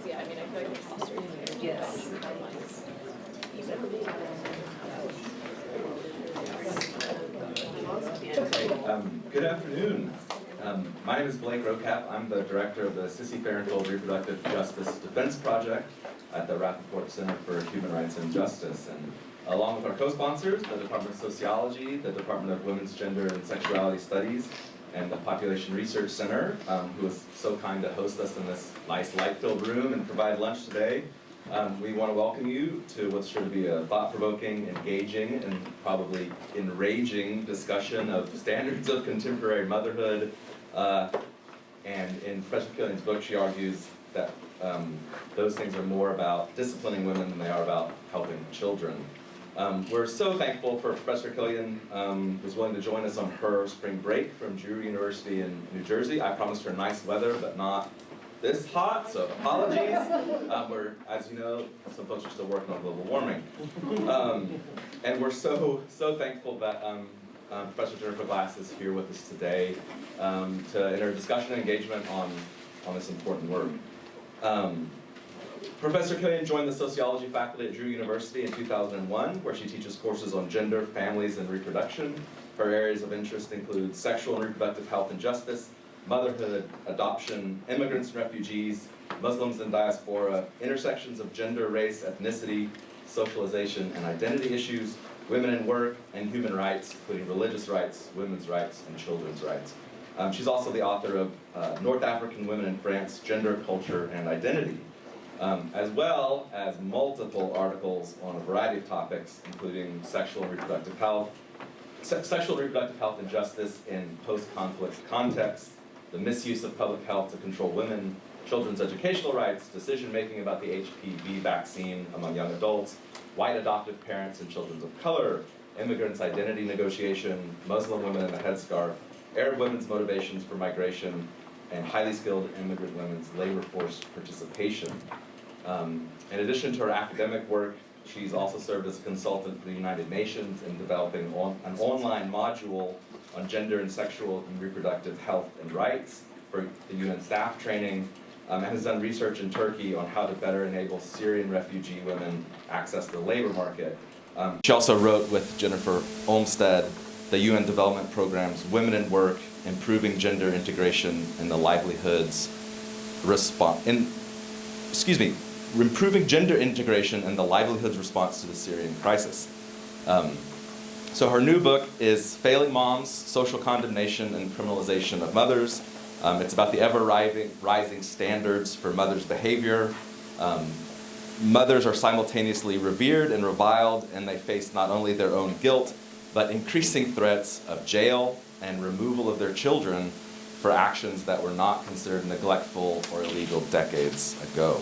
yeah, I mean, I feel like the cluster is Yes. Good afternoon. My name is Blake Rocap. I'm the director of the Sissy-Farenthold Reproductive Justice Defense Project at the Rappaport Center for Human Rights and Justice. And along with our co-sponsors, the Department of Sociology, the Department of Women's Gender and Sexuality Studies, and the Population Research Center, who was so kind to host us in this nice light-filled room and provide lunch today. We want to welcome you to what's sure to be a thought-provoking, engaging, and probably enraging discussion of standards of contemporary motherhood. And in Professor Killian's book, she argues that those things are more about disciplining women than they are about helping children. We're so thankful for Professor Killian, who's willing to join us on her spring break from Drew University in New Jersey. I promised her nice weather, but not this hot, so apologies. As you know, some folks are still working on global warming. And we're so thankful that Professor Jennifer Glass is here with us today to enter discussion and engagement on this important work. Professor Killian joined the sociology faculty at Drew University in 2001, where she teaches courses on gender, families, and reproduction. Her areas of interest include sexual and reproductive health and justice, motherhood, adoption, immigrants and refugees, Muslims and diaspora, intersections of gender, race, ethnicity, socialization, and identity issues, women in work, and human rights, including religious rights, women's rights, and children's rights. She's also the author of North African Women in France, Gender, Culture, and Identity, as well as multiple articles on a variety of topics, including sexual and reproductive health and justice in post-conflict contexts, the misuse of public health to control women, children's educational rights, decision-making about the HPV vaccine among young adults, white adoptive parents and children of color, immigrants' identity negotiation, Muslim women in the headscarf, Arab women's motivations for migration, and highly skilled immigrant women's labor force participation. In addition to her academic work, she's also served as a consultant for the United Nations in developing an online module on gender and sexual and reproductive health and rights for the UN staff training, and has done research in Turkey on how to better enable Syrian refugee women access to the labor market. She also wrote with Jennifer Olmsted the UN Development Program's Women in Work, Improving Gender Integration in the Livelihoods Improving Gender Integration and the Livelihoods Response to the Syrian Crisis. So her new book is Failing Moms, Social Condemnation and Criminalization of Mothers. It's about the ever-rising standards for mothers' behavior. Mothers are simultaneously revered and reviled, and they face not only their own guilt, but increasing threats of jail and removal of their children for actions that were not considered neglectful or illegal decades ago.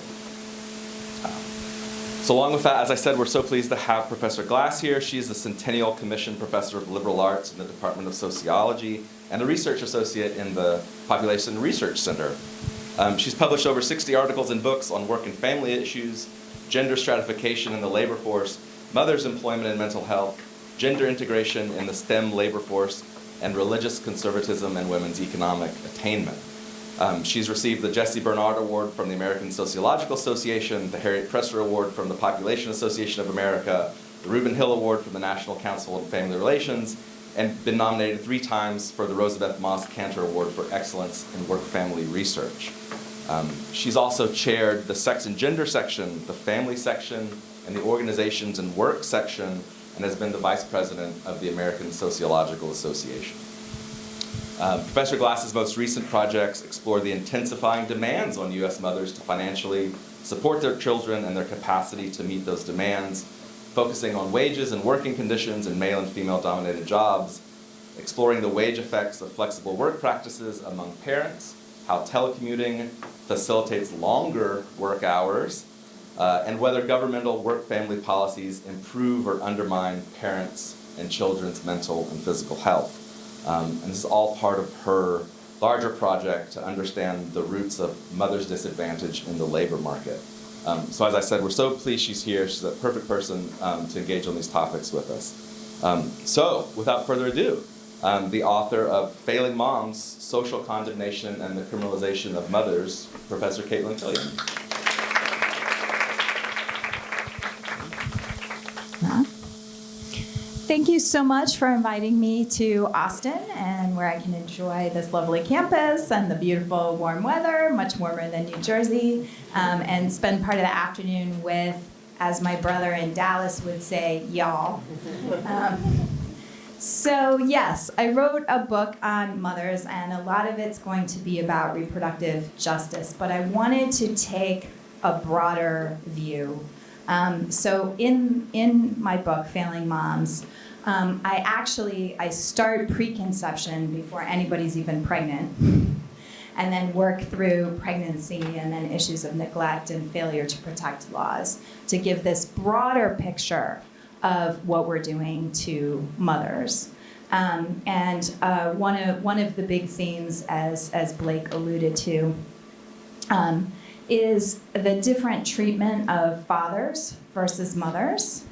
So along with that, as I said, we're so pleased to have Professor Glass here. She's the Centennial Commission Professor of Liberal Arts in the Department of Sociology and a research associate in the Population Research Center. She's published over 60 articles and books on work and family issues, gender stratification in the labor force, mothers' employment and mental health, gender integration in the STEM labor force, and religious conservatism and women's economic attainment. She's received the Jesse Bernard Award from the American Sociological Association, the Harriet Presser Award from the Population Association of America, the Reuben Hill Award from the National Council on Family Relations, and been nominated 3 times for the Rosabeth Moss Cantor Award for Excellence in Work-Family Research. She's also chaired the Sex and Gender section, the Family section, and the Organizations and Work section, and has been the Vice President of the American Sociological Association. Professor Glass's most recent projects explore the intensifying demands on U.S. mothers to financially support their children and their capacity to meet those demands, focusing on wages and working conditions in male and female-dominated jobs, exploring the wage effects of flexible work practices among parents, how telecommuting facilitates longer work hours, and whether governmental work-family policies improve or undermine parents' and children's mental and physical health. And this is all part of her larger project to understand the roots of mothers' disadvantage in the labor market. So as I said, we're so pleased she's here. She's a perfect person to engage on these topics with us. So without further ado, the author of Failing Moms, Social Condemnation and the Criminalization of Mothers, Professor Caitlin Killian. Thank you so much for inviting me to Austin, and where I can enjoy this lovely campus and the beautiful warm weather, much warmer than New Jersey, and spend part of the afternoon with, as my brother in Dallas would say, y'all. So yes, I wrote a book on mothers, and a lot of it's going to be about reproductive justice, but I wanted to take a broader view. So in my book, Failing Moms, I start preconception before anybody's even pregnant, and then work through pregnancy and then issues of neglect and failure to protect laws to give this broader picture of what we're doing to mothers. One of the big themes, as Blake alluded to, is the different treatment of fathers versus mothers,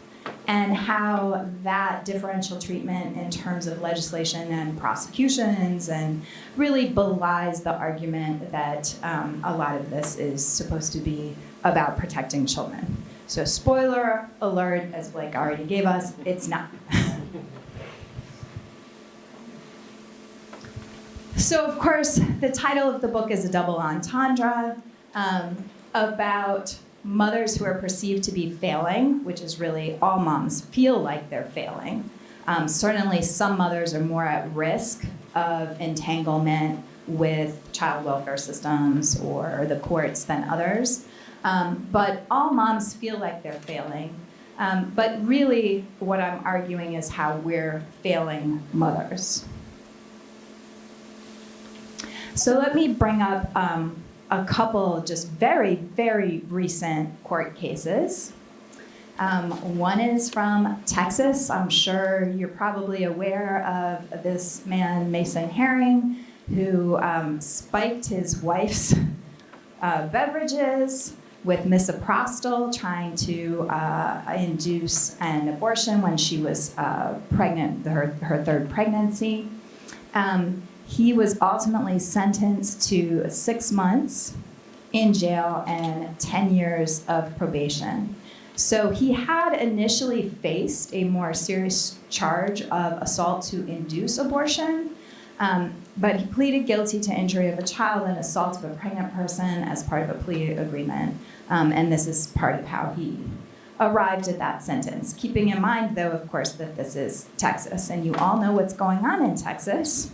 and how that differential treatment in terms of legislation and prosecutions and really belies the argument that a lot of this is supposed to be about protecting children. So spoiler alert, as Blake already gave us, it's not. So of course, the title of the book is a double entendre about mothers who are perceived to be failing, which is really all moms feel like they're failing. Certainly some mothers are more at risk of entanglement with child welfare systems or the courts than others. But all moms feel like they're failing. But really what I'm arguing is how we're failing mothers. So let me bring up a couple just very, very recent court cases. One is from Texas. I'm sure you're probably aware of this man, Mason Herring, who spiked his wife's beverages with misoprostol, trying to induce an abortion when she was pregnant, her third pregnancy. He was ultimately sentenced to 6 months in jail and 10 years of probation. So he had initially faced a more serious charge of assault to induce abortion, but he pleaded guilty to injury of a child and assault of a pregnant person as part of a plea agreement. And this is part of how he arrived at that sentence. Keeping in mind, though, of course, that this is Texas, and you all know what's going on in Texas.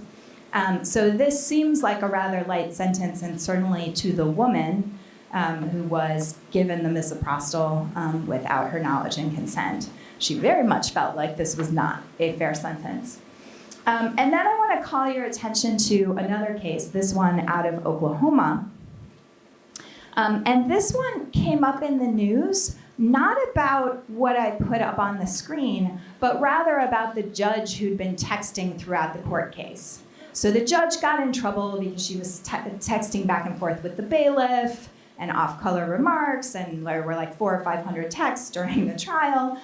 So this seems like a rather light sentence, and certainly to the woman who was given the misoprostol without her knowledge and consent. She very much felt like this was not a fair sentence. And then I want to call your attention to another case, this one out of Oklahoma. And this one came up in the news, not about what I put up on the screen, but rather about the judge who'd been texting throughout the court case. So the judge got in trouble because she was texting back and forth with the bailiff and off-color remarks, and there were like 400 or 500 texts during the trial.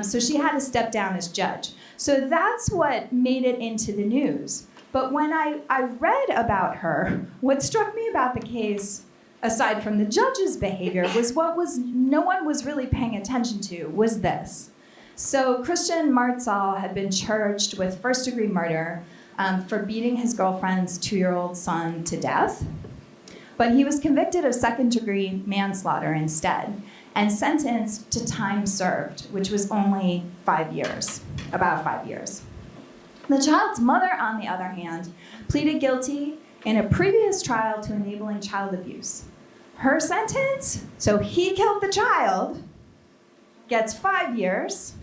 So she had to step down as judge. So that's what made it into the news. But when I read about her, what struck me about the case, aside from the judge's behavior, was no one was really paying attention to, was this. So Christian Martzal had been charged with first-degree murder for beating his girlfriend's 2-year-old son to death. But he was convicted of second-degree manslaughter instead, and sentenced to time served, which was only 5 years, about 5 years. The child's mother, on the other hand, pleaded guilty in a previous trial to enabling child abuse. Her sentence, so he killed the child, gets 5 years.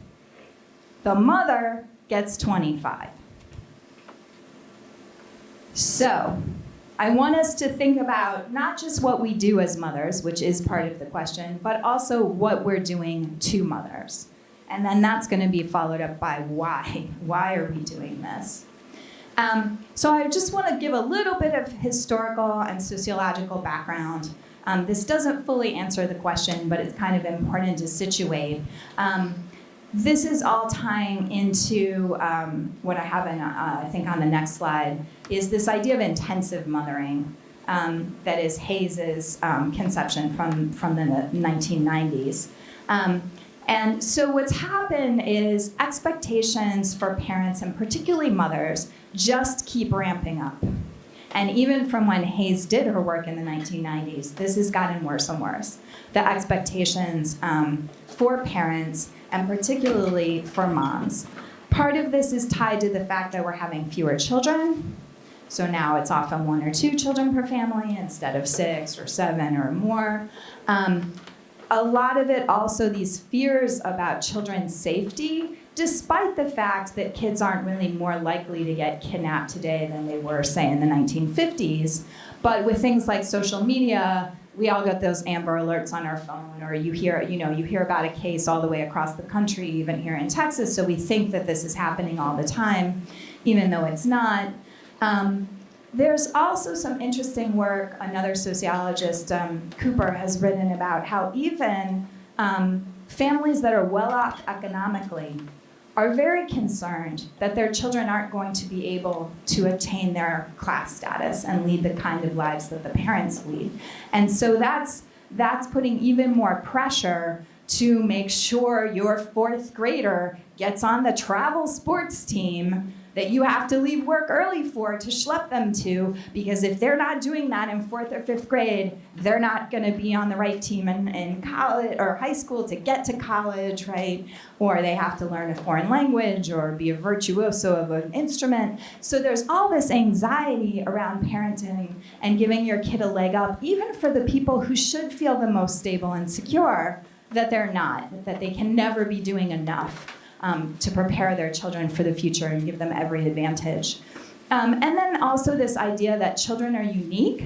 The mother gets 25. So, I want us to think about not just what we do as mothers, which is part of the question, but also what we're doing to mothers. And then that's going to be followed up by why. Why are we doing this? So I just want to give a little bit of historical and sociological background. This doesn't fully answer the question, but it's kind of important to situate. this is all tying into what I have in, I think on the next slide, is this idea of intensive mothering that is Hayes's conception from the 1990s. And so what's happened is expectations for parents, and particularly mothers, just keep ramping up. And even from when Hayes did her work in the 1990s, this has gotten worse and worse. The expectations for parents, and particularly for moms. Part of this is tied to the fact that we're having fewer children. So now it's often 1 or 2 children per family instead of 6 or 7 or more. A lot of it also, these fears about children's safety, despite the fact that kids aren't really more likely to get kidnapped today than they were, say, in the 1950s. But with things like social media, we all get those Amber Alerts on our phone, or you hear about a case all the way across the country, even here in Texas, so we think that this is happening all the time, even though it's not. There's also some interesting work, another sociologist, Cooper, has written about how even families that are well off economically are very concerned that their children aren't going to be able to attain their class status and lead the kind of lives that the parents lead. And so that's putting even more pressure to make sure your 4th grader gets on the travel sports team that you have to leave work early for to schlep them to, because if they're not doing that in 4th or 5th grade, they're not going to be on the right team in college or high school to get to college, right? Or they have to learn a foreign language or be a virtuoso of an instrument. So there's all this anxiety around parenting and giving your kid a leg up, even for the people who should feel the most stable and secure, that they're not, that they can never be doing enough to prepare their children for the future and give them every advantage. And then also this idea that children are unique,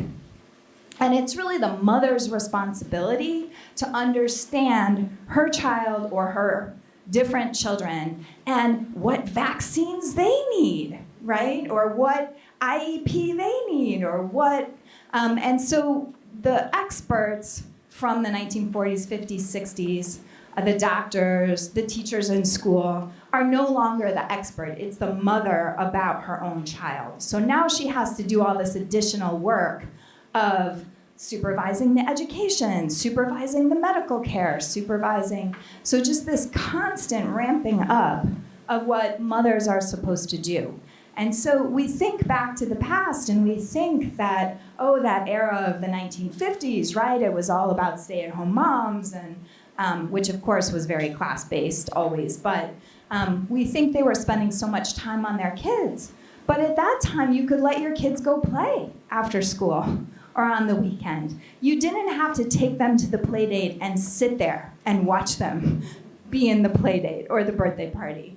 and it's really the mother's responsibility to understand her child or her different children and what vaccines they need, right? Or what IEP they need, or what, and so the experts from the 1940s, 50s, 60s, the doctors, the teachers in school, are no longer the expert. It's the mother about her own child. So now she has to do all this additional work of supervising the education, supervising the medical care, so just this constant ramping up of what mothers are supposed to do. And so we think back to the past and we think that, oh, that era of the 1950s, right? It was all about stay-at-home moms, and which of course was very class-based always, but we think they were spending so much time on their kids. But at that time, you could let your kids go play after school or on the weekend. You didn't have to take them to the play date and sit there and watch them be in the play date or the birthday party.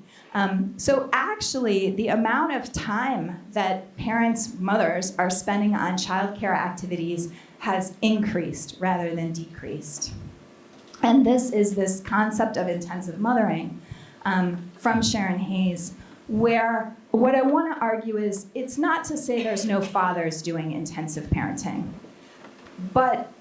So actually, the amount of time that parents, mothers, are spending on childcare activities has increased rather than decreased. And this is this concept of intensive mothering from Sharon Hayes, where what I want to argue is it's not to say there's no fathers doing intensive parenting, but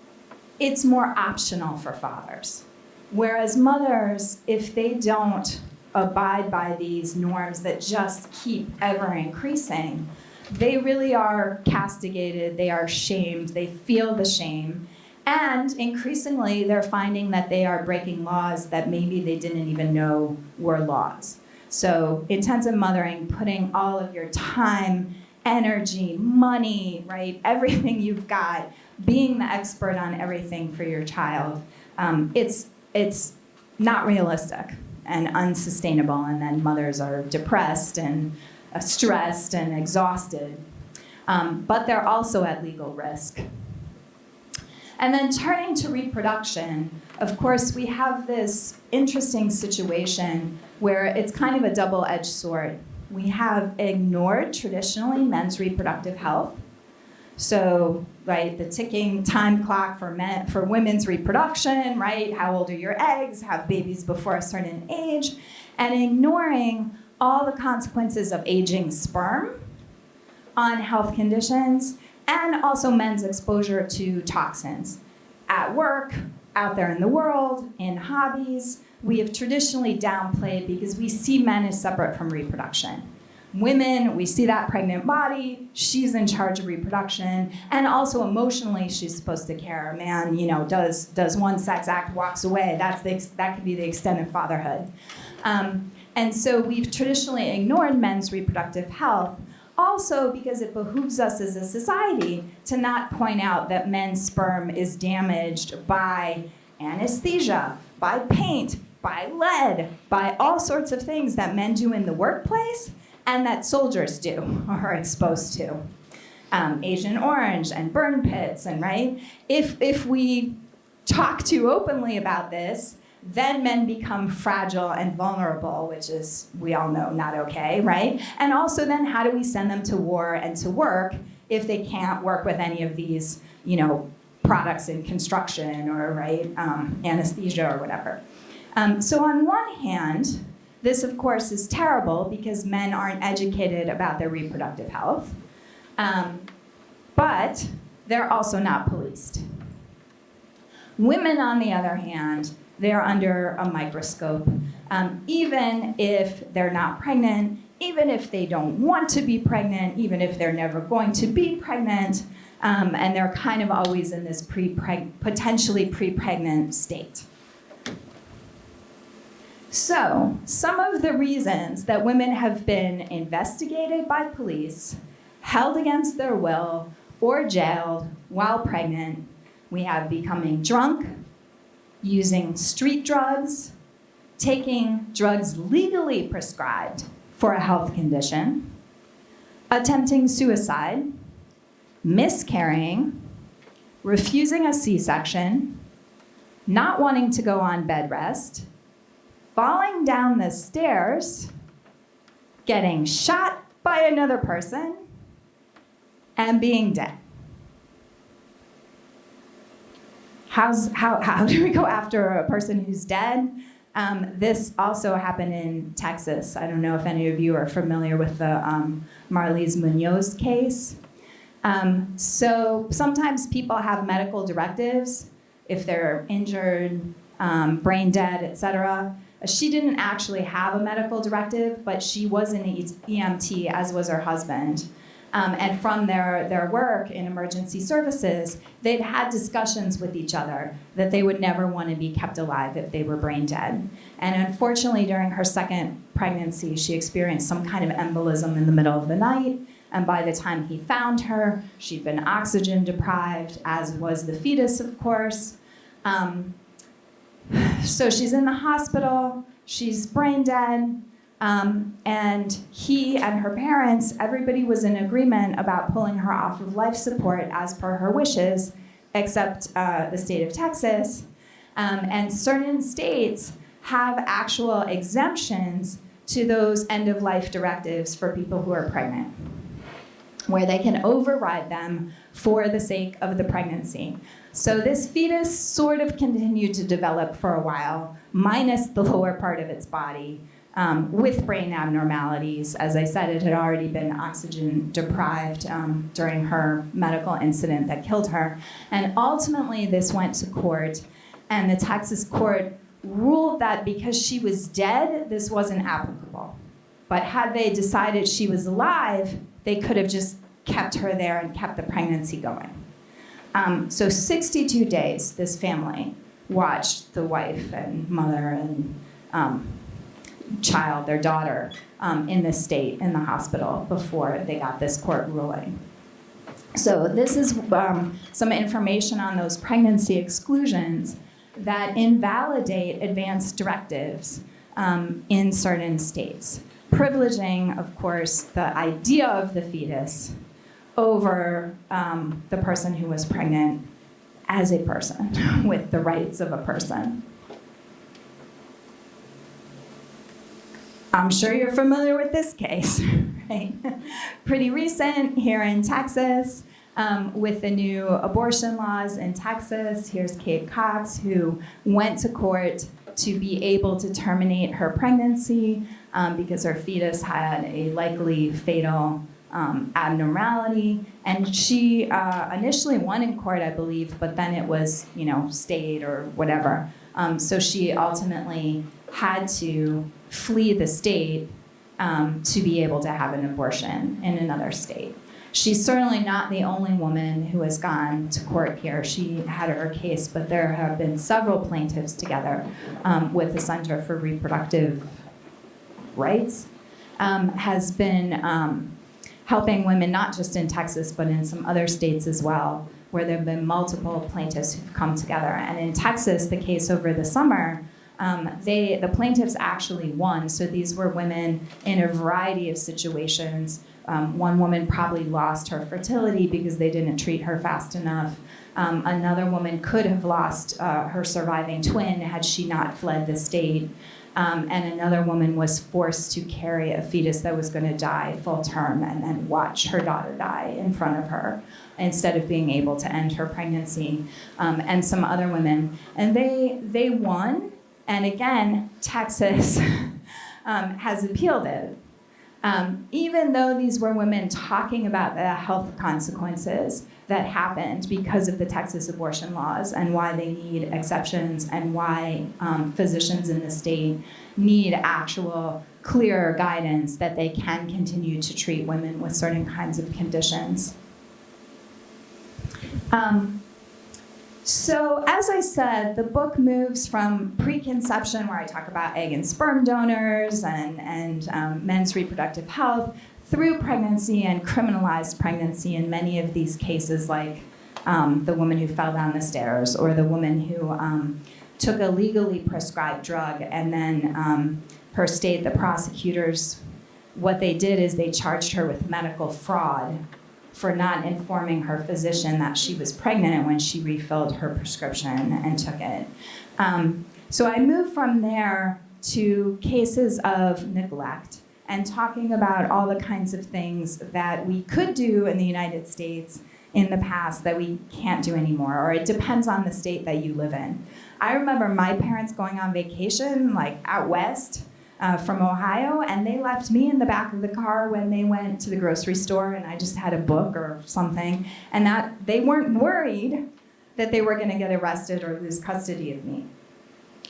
it's more optional for fathers. Whereas mothers, if they don't abide by these norms that just keep ever increasing, they really are castigated, they are shamed, they feel the shame. And increasingly, they're finding that they are breaking laws that maybe they didn't even know were laws. So intensive mothering, putting all of your time, energy, money, right, everything you've got, being the expert on everything for your child, it's not realistic and unsustainable. And then mothers are depressed and stressed and exhausted. But they're also at legal risk. And then turning to reproduction, of course, we have this interesting situation where it's kind of a double-edged sword. We have ignored traditionally men's reproductive health. So, right, the ticking time clock for women's reproduction, right? How old are your eggs? Have babies before a certain age, and ignoring all the consequences of aging sperm on health conditions, and also men's exposure to toxins at work, out there in the world, in hobbies, we have traditionally downplayed because we see men as separate from reproduction. Women, we see that pregnant body, she's in charge of reproduction, and also emotionally she's supposed to care. A man, does one sex act, walks away. That could be the extent of fatherhood. And so we've traditionally ignored men's reproductive health, also because it behooves us as a society to not point out that men's sperm is damaged by anesthesia, by paint, by lead, by all sorts of things that men do in the workplace and that soldiers do or are exposed to. Agent Orange and burn pits, and right? If we talk too openly about this, then men become fragile and vulnerable, which is, we all know, not okay, right? And also then how do we send them to war and to work if they can't work with any of these, products in construction or, right, anesthesia or whatever. So on one hand, this of course is terrible because men aren't educated about their reproductive health, but they're also not policed. Women, on the other hand, they're under a microscope. Even if they're not pregnant, even if they don't want to be pregnant, even if they're never going to be pregnant, and they're kind of always in this potentially pre-pregnant state. So, some of the reasons that women have been investigated by police, held against their will, or jailed while pregnant, we have becoming drunk, using street drugs, taking drugs legally prescribed for a health condition, attempting suicide, miscarrying, refusing a C-section, not wanting to go on bed rest, falling down the stairs, getting shot by another person, and being dead. How do we go after a person who's dead? This also happened in Texas. I don't know if any of you are familiar with the Marlise Munoz case. So sometimes people have medical directives if they're injured, brain dead, etc. She didn't actually have a medical directive, but she was an EMT, as was her husband. And from their work in emergency services, they'd had discussions with each other that they would never want to be kept alive if they were brain dead. And unfortunately, during her second pregnancy, she experienced some kind of embolism in the middle of the night. And by the time he found her, she'd been oxygen deprived, as was the fetus, of course. So she's in the hospital, she's brain dead. And he and her parents, everybody was in agreement about pulling her off of life support as per her wishes, except the state of Texas. And certain states have actual exemptions to those end-of-life directives for people who are pregnant, where they can override them for the sake of the pregnancy. So this fetus sort of continued to develop for a while, minus the lower part of its body, with brain abnormalities. As I said, it had already been oxygen deprived during her medical incident that killed her. And ultimately, this went to court, and the Texas court ruled that because she was dead, this wasn't applicable. But had they decided she was alive, they could have just kept her there and kept the pregnancy going. So 62 days, this family watched the wife and mother and child, their daughter, in this state in the hospital before they got this court ruling. So this is some information on those pregnancy exclusions that invalidate advance directives in certain states, privileging, of course, the idea of the fetus over the person who was pregnant as a person with the rights of a person. I'm sure you're familiar with this case, right? Pretty recent here in Texas with the new abortion laws in Texas. Here's Kate Cox, who went to court to be able to terminate her pregnancy because her fetus had a likely fatal abnormality. And she initially won in court, I believe, but then it was, stayed or whatever. So she ultimately had to flee the state to be able to have an abortion in another state. She's certainly not the only woman who has gone to court here. She had her case, but there have been several plaintiffs together with the Center for Reproductive Rights, has been helping women, not just in Texas, but in some other states as well, where there have been multiple plaintiffs who've come together. And in Texas, the case over the summer, the plaintiffs actually won. So these were women in a variety of situations. One woman probably lost her fertility because they didn't treat her fast enough. Another woman could have lost her surviving twin had she not fled the state. And another woman was forced to carry a fetus that was going to die full term and then watch her daughter die in front of her instead of being able to end her pregnancy, and some other women. And they won. And again, Texas has appealed it. Even though these were women talking about the health consequences that happened because of the Texas abortion laws and why they need exceptions and why physicians in the state need actual clear guidance that they can continue to treat women with certain kinds of conditions. So as I said, the book moves from preconception, where I talk about egg and sperm donors and men's reproductive health, through pregnancy and criminalized pregnancy in many of these cases, like the woman who fell down the stairs, or the woman who took a legally prescribed drug, and then per state, the prosecutors, what they did is they charged her with medical fraud for not informing her physician that she was pregnant when she refilled her prescription and took it. So I moved from there to cases of neglect and talking about all the kinds of things that we could do in the United States in the past that we can't do anymore, or it depends on the state that you live in. I remember my parents going on vacation, like out west, from Ohio, and they left me in the back of the car when they went to the grocery store, and I just had a book or something, and that they weren't worried that they were going to get arrested or lose custody of me.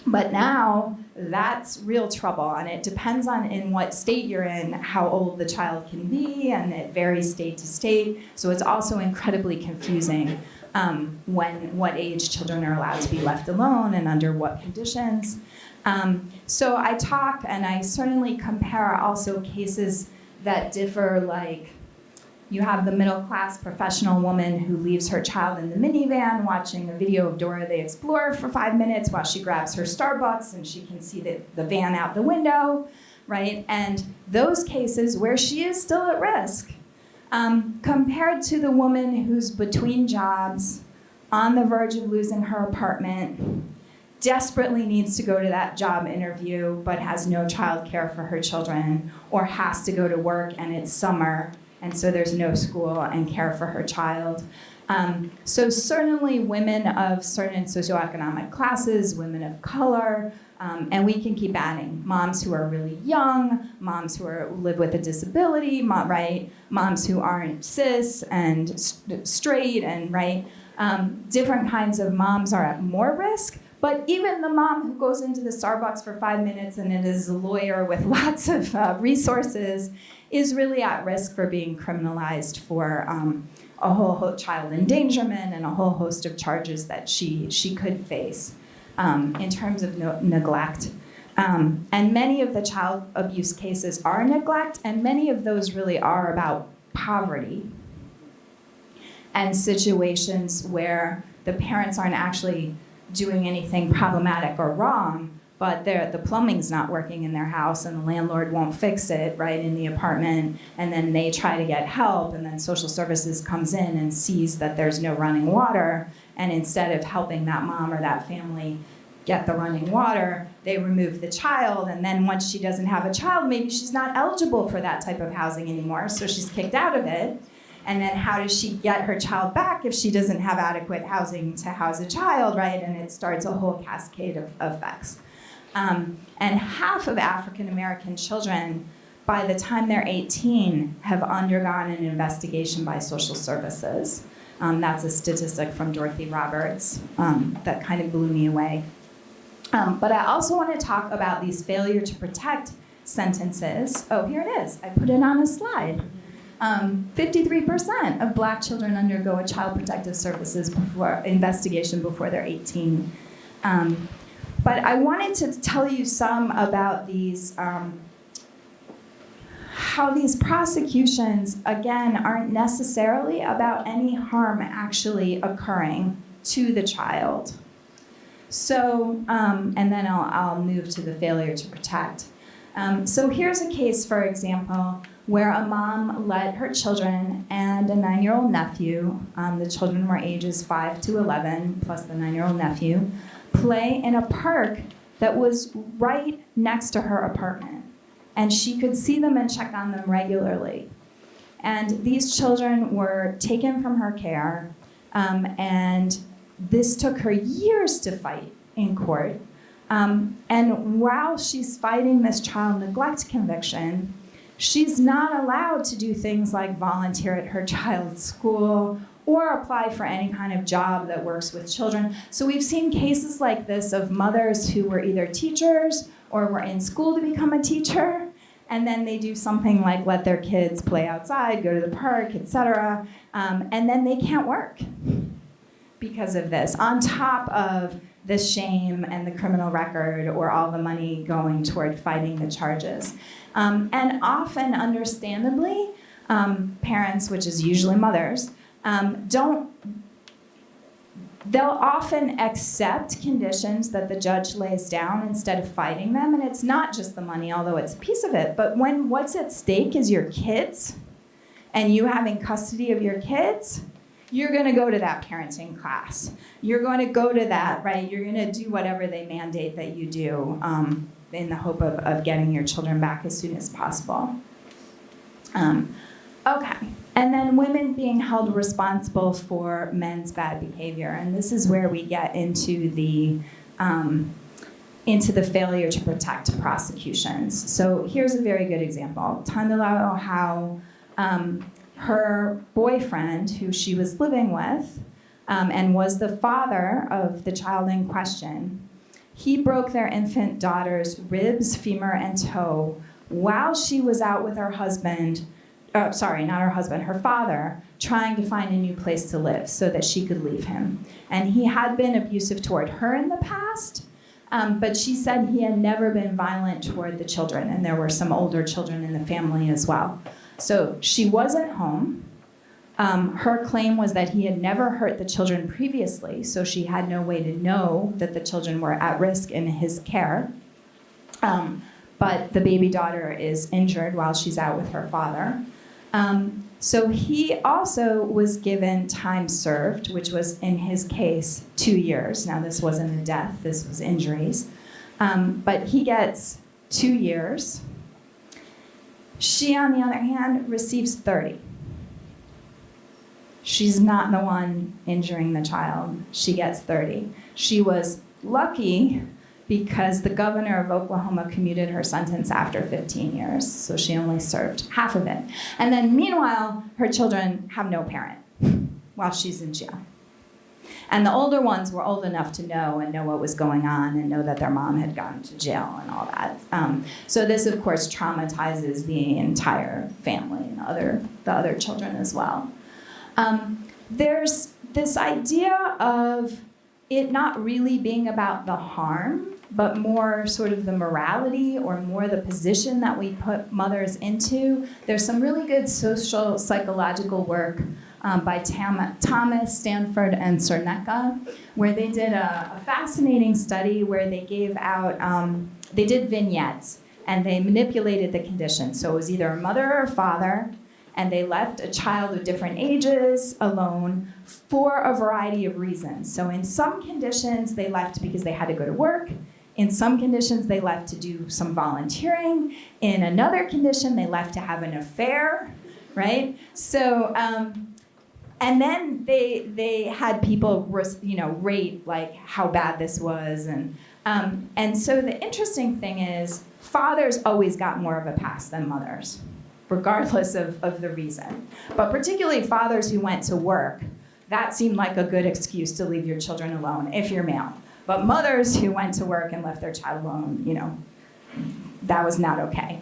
But now that's real trouble, and it depends on in what state you're in, how old the child can be, and it varies state to state. So it's also incredibly confusing what age children are allowed to be left alone and under what conditions. So I talk, and I certainly compare also cases that differ, like you have the middle-class professional woman who leaves her child in the minivan watching a video of Dora the Explorer for 5 minutes while she grabs her Starbucks and she can see the van out the window, right? And those cases where she is still at risk, compared to the woman who's between jobs, on the verge of losing her apartment, desperately needs to go to that job interview but has no child care for her children, or has to go to work and it's summer and so there's no school and care for her child. So certainly women of certain socioeconomic classes, women of color, and we can keep adding. Moms who are really young, moms who live with a disability, right? Moms who aren't cis and straight, and right? Different kinds of moms are at more risk. But even the mom who goes into the Starbucks for 5 minutes and it is a lawyer with lots of resources is really at risk for being criminalized for a whole child endangerment and a whole host of charges that she could face in terms of neglect. And many of the child abuse cases are neglect, and many of those really are about poverty and situations where the parents aren't actually doing anything problematic or wrong, but the plumbing's not working in their house and the landlord won't fix it, right, in the apartment, and then they try to get help, and then social services comes in and sees that there's no running water, and instead of helping that mom or that family get the running water, they remove the child, and then once she doesn't have a child, maybe she's not eligible for that type of housing anymore, so she's kicked out of it. And then how does she get her child back if she doesn't have adequate housing to house a child, right? And it starts a whole cascade of effects. And half of African American children, by the time they're 18, have undergone an investigation by social services. That's a statistic from Dorothy Roberts that kind of blew me away. But I also want to talk about these failure to protect sentences. Oh, here it is. I put it on a slide. 53% of Black children undergo a child protective services investigation before they're 18. But I wanted to tell you some about these, how these prosecutions, again, aren't necessarily about any harm actually occurring to the child. So, and then I'll move to the failure to protect. So here's a case, for example, where a mom let her children and a 9-year-old nephew, the children were ages 5 to 11, plus the 9-year-old nephew, play in a park that was right next to her apartment. And she could see them and check on them regularly. And these children were taken from her care, and this took her years to fight in court. And while she's fighting this child neglect conviction, she's not allowed to do things like volunteer at her child's school or apply for any kind of job that works with children. So we've seen cases like this of mothers who were either teachers or were in school to become a teacher, and then they do something like let their kids play outside, go to the park, etc., and then they can't work because of this, on top of the shame and the criminal record or all the money going toward fighting the charges. And often, understandably, parents, which is usually mothers, they'll often accept conditions that the judge lays down instead of fighting them. And it's not just the money, although it's a piece of it, but when what's at stake is your kids and you having custody of your kids, you're going to go to that parenting class. You're going to go to that, right? You're going to do whatever they mandate that you do in the hope of getting your children back as soon as possible. Okay. And then women being held responsible for men's bad behavior. And this is where we get into the failure to protect prosecutions. So here's a very good example. Tandilao How, her boyfriend, who she was living with, and was the father of the child in question, he broke their infant daughter's ribs, femur, and toe while she was out with her husband, her father, trying to find a new place to live so that she could leave him. And he had been abusive toward her in the past, but she said he had never been violent toward the children, and there were some older children in the family as well. So she wasn't home. Her claim was that he had never hurt the children previously, so she had no way to know that the children were at risk in his care. But the baby daughter is injured while she's out with her father. So he also was given time served, which was, in his case, 2 years. Now, this wasn't a death, this was injuries. But he gets 2 years. She, on the other hand, receives 30. She's not the one injuring the child. She gets 30. She was lucky because the governor of Oklahoma commuted her sentence after 15 years, so she only served half of it. And then meanwhile, her children have no parent while she's in jail. And the older ones were old enough to know what was going on and know that their mom had gone to jail and all that. So this, of course, traumatizes the entire family and the other children as well. There's this idea of it not really being about the harm, but more sort of the morality or more the position that we put mothers into. There's some really good social psychological work by Thomas, Stanford, and Cernecka, where they did a fascinating study where they gave out, they did vignettes, and they manipulated the conditions. So it was either a mother or a father, and they left a child of different ages alone for a variety of reasons. So in some conditions, they left because they had to go to work. In some conditions, they left to do some volunteering. In another condition, they left to have an affair, right? So, and then they had people, rate like how bad this was, and so the interesting thing is, fathers always got more of a pass than mothers, regardless of the reason. But particularly fathers who went to work, that seemed like a good excuse to leave your children alone if you're male. But mothers who went to work and left their child alone, that was not okay.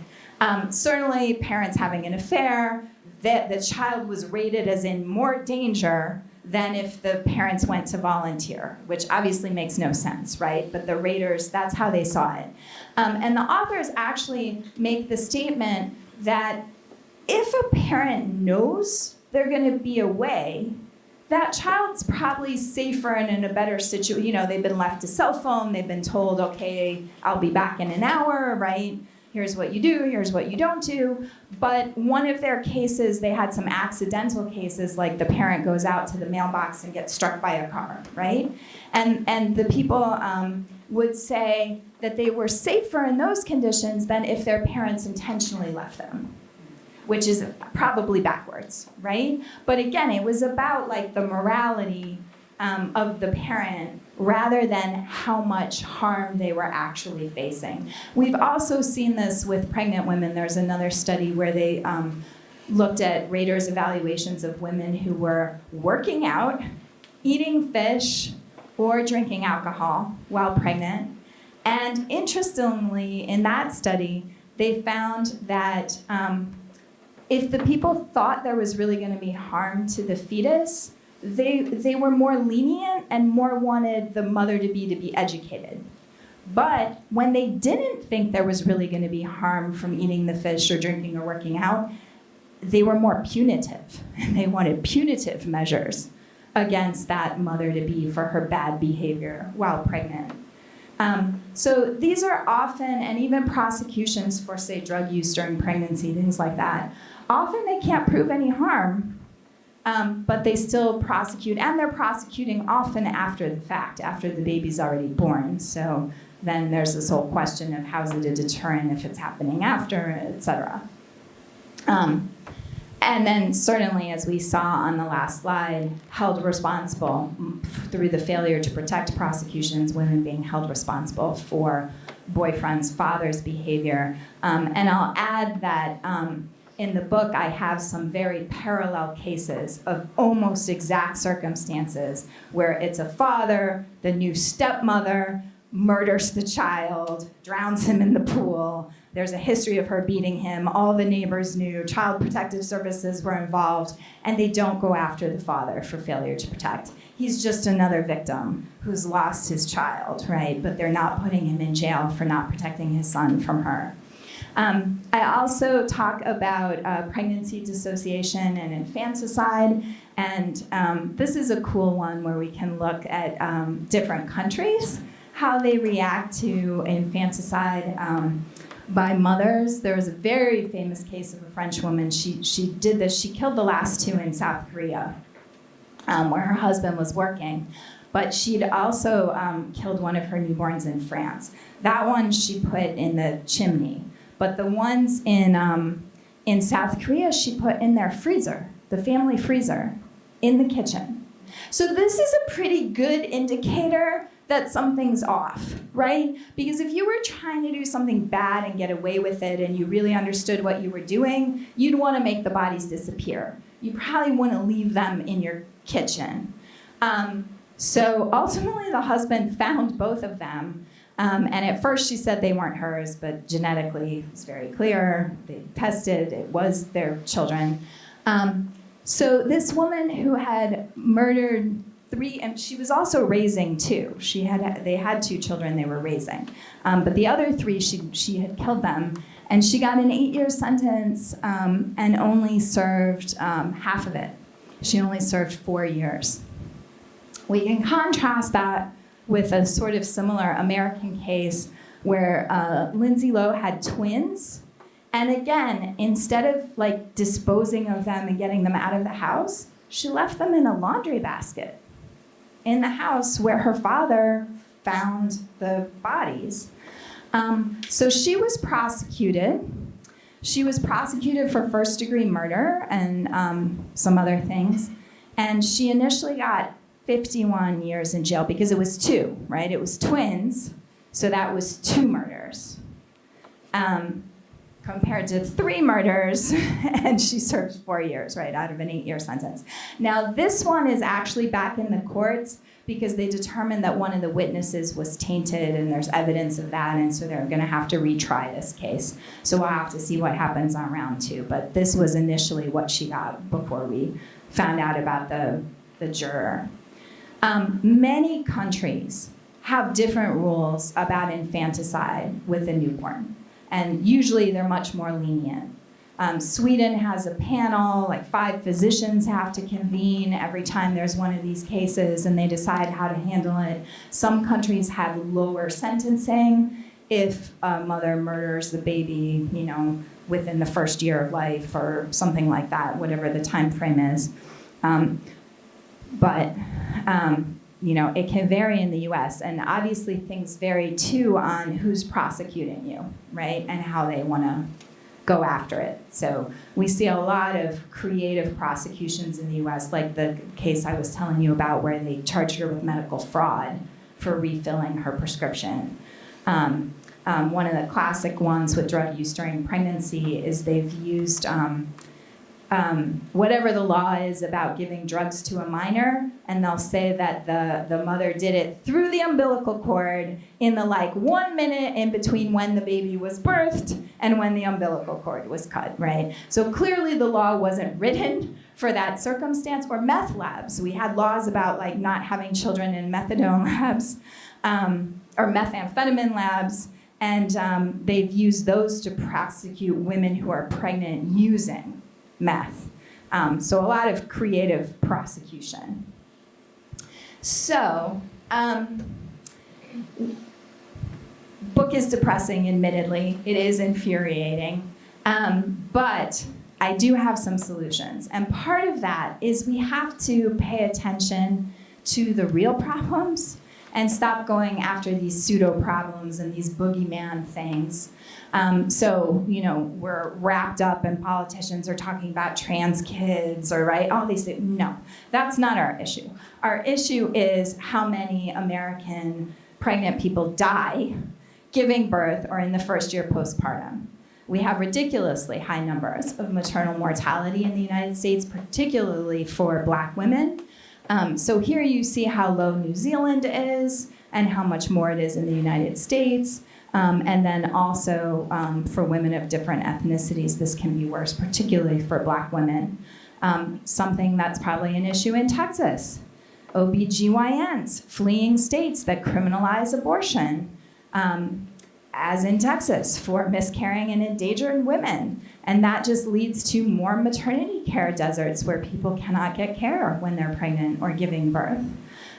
Certainly, parents having an affair, that the child was rated as in more danger than if the parents went to volunteer, which obviously makes no sense, right? But the raters, that's how they saw it. And the authors actually make the statement that if a parent knows they're going to be away, that child's probably safer and in a better situation. They've been left a cell phone, they've been told, okay, I'll be back in an hour, right? Here's what you do, here's what you don't do. But one of their cases, they had some accidental cases, like the parent goes out to the mailbox and gets struck by a car, right? And the people would say that they were safer in those conditions than if their parents intentionally left them, which is probably backwards, right? But again, it was about like the morality of the parent rather than how much harm they were actually facing. We've also seen this with pregnant women. There's another study where they looked at raters' evaluations of women who were working out, eating fish, or drinking alcohol while pregnant. And interestingly, in that study, they found that if the people thought there was really going to be harm to the fetus, they were more lenient and more wanted the mother to be educated. But when they didn't think there was really going to be harm from eating the fish or drinking or working out, they were more punitive. They wanted punitive measures against that mother-to-be for her bad behavior while pregnant. So these are often, and even prosecutions for, say, drug use during pregnancy, things like that, often they can't prove any harm, but they still prosecute, and they're prosecuting often after the fact, after the baby's already born. So then there's this whole question of how's it a deterrent if it's happening after, et cetera. And then certainly, as we saw on the last slide, held responsible through the failure to protect prosecutions, women being held responsible for boyfriends' fathers' behavior. And I'll add that in the book, I have some very parallel cases of almost exact circumstances where it's a father, the new stepmother murders the child, drowns him in the pool. There's a history of her beating him. All the neighbors knew. Child Protective Services were involved, and they don't go after the father for failure to protect. He's just another victim who's lost his child, right? But they're not putting him in jail for not protecting his son from her. I also talk about pregnancy dissociation and infanticide, and this is a cool one where we can look at different countries, how they react to infanticide by mothers. There was a very famous case of a French woman. She did this. She killed the last two in South Korea, where her husband was working. But she'd also killed one of her newborns in France. That one she put in the chimney. But the ones in South Korea, she put in their freezer, the family freezer, in the kitchen. So this is a pretty good indicator that something's off, right? Because if you were trying to do something bad and get away with it and you really understood what you were doing, you'd want to make the bodies disappear. You probably want to leave them in your kitchen. So ultimately, the husband found both of them. And at first she said they weren't hers, but genetically it was very clear. They tested, it was their children. So this woman who had murdered 3, and she was also raising 2. They had 2 children they were raising. But the other 3, she had killed them. And she got an 8-year sentence and only served half of it. She only served 4 years. We can contrast that with a sort of similar American case where Lindsay Lowe had twins. And again, instead of disposing of them and getting them out of the house, she left them in a laundry basket in the house where her father found the bodies. So she was prosecuted. She was prosecuted for first-degree murder and some other things. And she initially got 51 years in jail because it was 2, right? It was twins, so that was 2 murders. compared to 3 murders, and she served 4 years, right, out of an 8-year sentence. Now, this one is actually back in the courts because they determined that one of the witnesses was tainted, and there's evidence of that, and so they're gonna have to retry this case. So we'll have to see what happens on round 2, but this was initially what she got before we found out about the juror. Many countries have different rules about infanticide with a newborn. And usually they're much more lenient. Sweden has a panel, like 5 physicians have to convene every time there's one of these cases, and they decide how to handle it. Some countries have lower sentencing if a mother murders the baby, within the first year of life or something like that, whatever the time frame is. It can vary in the US, and obviously things vary too on who's prosecuting you, right, and how they want to go after it. So we see a lot of creative prosecutions in the US, like the case I was telling you about where they charged her with medical fraud for refilling her prescription. One of the classic ones with drug use during pregnancy is they've used whatever the law is about giving drugs to a minor, and they'll say that the mother did it through the umbilical cord in the 1 minute in between when the baby was birthed and when the umbilical cord was cut, right? So clearly the law wasn't written for that circumstance. Or meth labs. We had laws about not having children in methadone labs or methamphetamine labs, and they've used those to prosecute women who are pregnant using meth. So a lot of creative prosecution. So, book is depressing, admittedly. It is infuriating. But I do have some solutions. And part of that is we have to pay attention to the real problems and stop going after these pseudo problems and these boogeyman things. We're wrapped up and politicians are talking about trans kids or all these things. No, that's not our issue. Our issue is how many American pregnant people die giving birth or in the first year postpartum. We have ridiculously high numbers of maternal mortality in the United States, particularly for Black women. So here you see how low New Zealand is and how much more it is in the United States. And then also for women of different ethnicities, this can be worse, particularly for Black women. Something that's probably an issue in Texas. OBGYNs fleeing states that criminalize abortion, as in Texas, for miscarrying and endangered women. And that just leads to more maternity care deserts where people cannot get care when they're pregnant or giving birth.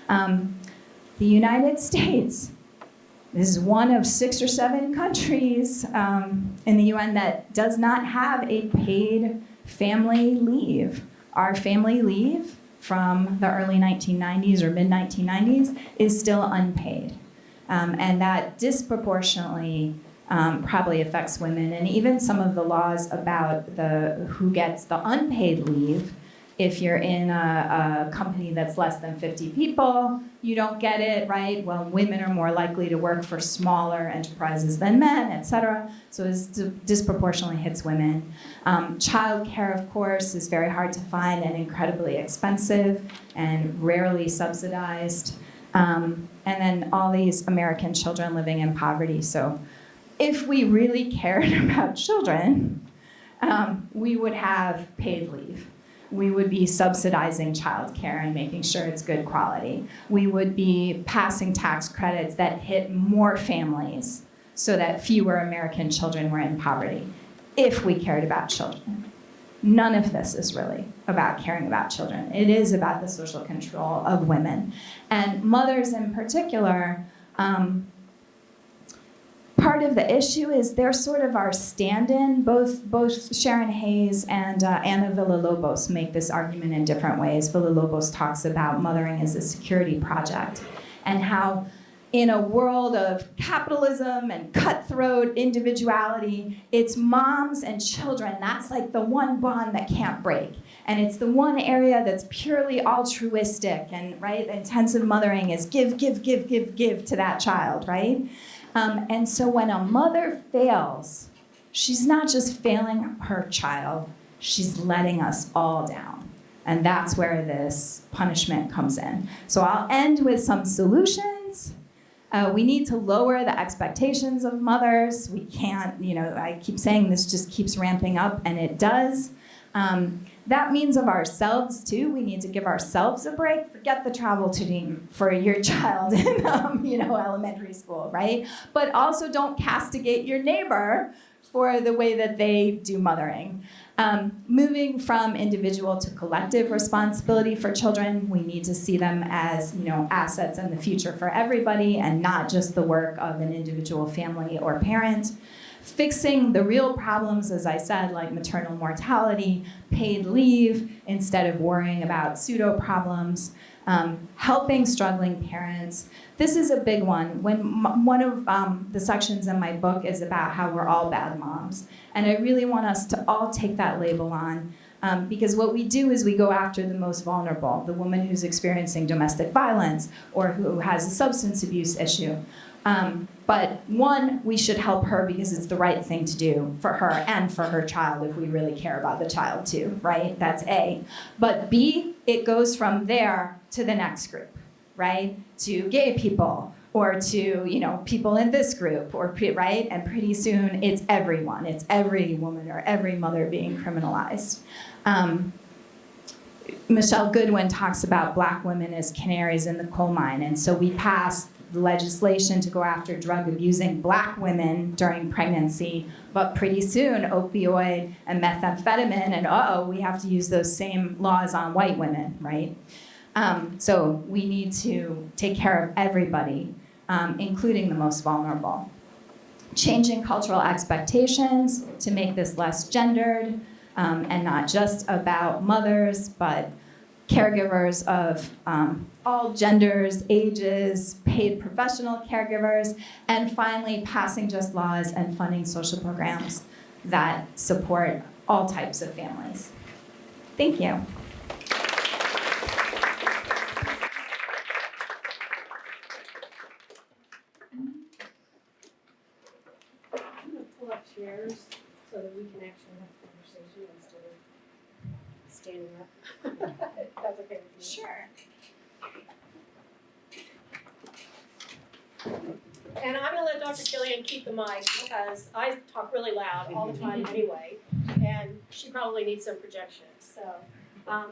The United States is one of 6 or 7 countries in the UN that does not have a paid family leave. Our family leave from the early 1990s or mid-1990s is still unpaid. And that disproportionately probably affects women. And even some of the laws about who gets the unpaid leave, if you're in a company that's less than 50 people, you don't get it, right? Well, women are more likely to work for smaller enterprises than men, et cetera. So it disproportionately hits women. Childcare, of course, is very hard to find and incredibly expensive and rarely subsidized. And then all these American children living in poverty. So if we really cared about children, we would have paid leave. We would be subsidizing childcare and making sure it's good quality. We would be passing tax credits that hit more families so that fewer American children were in poverty, if we cared about children. None of this is really about caring about children. It is about the social control of women. And mothers in particular, part of the issue is they're sort of our stand-in. Both Sharon Hayes and Ana Villalobos make this argument in different ways. Villalobos talks about mothering as a security project and how in a world of capitalism and cutthroat individuality, it's moms and children. That's like the one bond that can't break. And it's the one area that's purely altruistic and, right, intensive mothering is give to that child, right? And so when a mother fails she's not just failing her child, she's letting us all down. And that's where this punishment comes in. So I'll end with some solutions. We need to lower the expectations of mothers. We can't, I keep saying this just keeps ramping up, and it does. That means of ourselves too. We need to give ourselves a break. Forget the travel team for your child in elementary school, right? But also don't castigate your neighbor for the way that they do mothering. Moving from individual to collective responsibility for children, we need to see them as assets in the future for everybody and not just the work of an individual family or parent. Fixing the real problems, as I said, like maternal mortality, paid leave, instead of worrying about pseudo problems, helping struggling parents. This is a big one. One of the sections in my book is about how we're all bad moms. And I really want us to all take that label on, because what we do is we go after the most vulnerable, the woman who's experiencing domestic violence or who has a substance abuse issue. But one, we should help her because it's the right thing to do for her and for her child if we really care about the child too, right? That's A. But B, it goes from there to the next group, right? To gay people or to, people in this group, right? And pretty soon it's everyone. It's every woman or every mother being criminalized. Michelle Goodwin talks about Black women as canaries in the coal mine. And so we passed legislation to go after drug abusing Black women during pregnancy, but pretty soon opioid and methamphetamine, and we have to use those same laws on white women, right? So we need to take care of everybody, including the most vulnerable. Changing cultural expectations to make this less gendered, and not just about mothers, but caregivers of all genders, ages, paid professional caregivers, and finally passing just laws and funding social programs that support all types of families. Thank you. I'm going to pull up chairs so that we can actually have a conversation instead of standing up. That's okay with you. Sure. And I'm going to let Dr. Killian keep the mic because I talk really loud all the time anyway, and she probably needs some projection. So,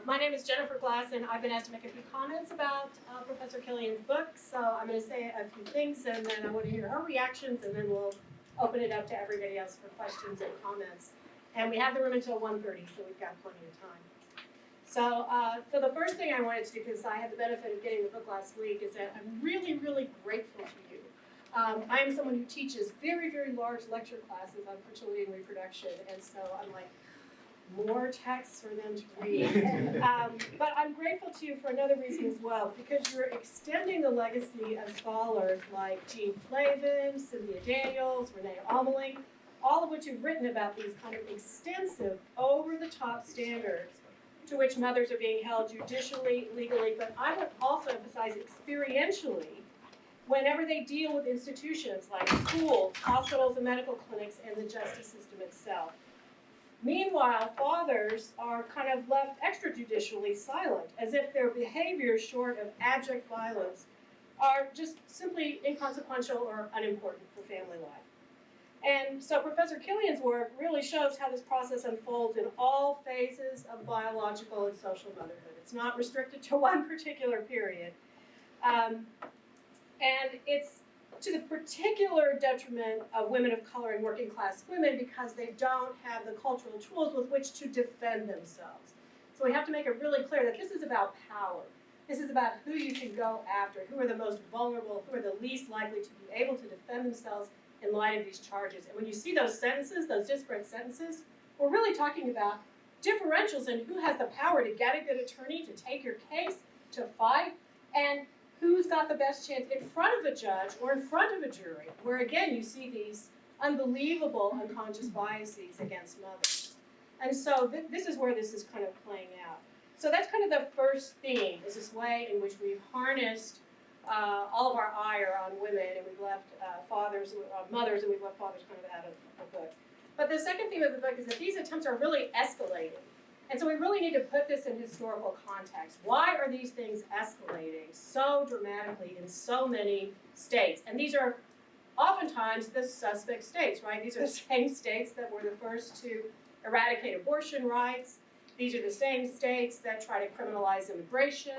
my name is Jennifer Glass, and I've been asked to make a few comments about Professor Killian's book. So I'm going to say a few things, and then I want to hear her reactions, and then we'll open it up to everybody else for questions and comments. And we have the room until 1:30, so we've got plenty of time. So the first thing I wanted to do, because I had the benefit of getting the book last week, is that I'm really, really grateful to you. I am someone who teaches very, very large lecture classes on fertility and reproduction, and so I'm like, more texts for them to read. But I'm grateful to you for another reason as well, because you're extending the legacy of scholars like Jean Flavin, Cynthia Daniels, Renee Ameling, all of which have written about these kind of extensive, over-the-top standards to which mothers are being held judicially, legally, but I would also emphasize experientially whenever they deal with institutions like schools, hospitals, and medical clinics, and the justice system itself. Meanwhile, fathers are kind of left extrajudicially silent, as if their behavior short of abject violence are just simply inconsequential or unimportant for family life. And so Professor Killian's work really shows how this process unfolds in all phases of biological and social motherhood. It's not restricted to one particular period. And it's to the particular detriment of women of color and working class women because they don't have the cultural tools with which to defend themselves. So we have to make it really clear that this is about power. This is about who you can go after, who are the most vulnerable, who are the least likely to be able to defend themselves in light of these charges. And when you see those sentences, those disparate sentences, we're really talking about differentials in who has the power to get a good attorney, to take your case, to fight, and who's got the best chance in front of a judge or in front of a jury, where again you see these unbelievable unconscious biases against mothers. And so this is where this is kind of playing out. So that's kind of the first theme, is this way in which we've harnessed all of our ire on women, and we've left mothers, and we've left fathers kind of out of the book. But the second theme of the book is that these attempts are really escalating. And so we really need to put this in historical context. Why are these things escalating so dramatically in so many states? And these are oftentimes the suspect states, right? These are the same states that were the first to eradicate abortion rights. These are the same states that try to criminalize immigration.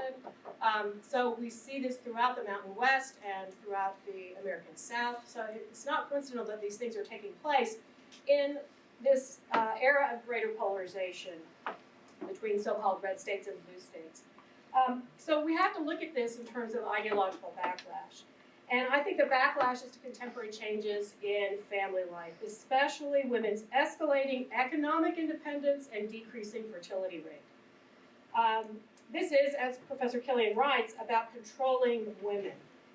So we see this throughout the Mountain West and throughout the American South. So it's not coincidental that these things are taking place in this era of greater polarization between so-called red states and blue states. So we have to look at this in terms of ideological backlash. And I think the backlash is to contemporary changes in family life, especially women's escalating economic independence and decreasing fertility rate. This is, as Professor Killian writes, about controlling women.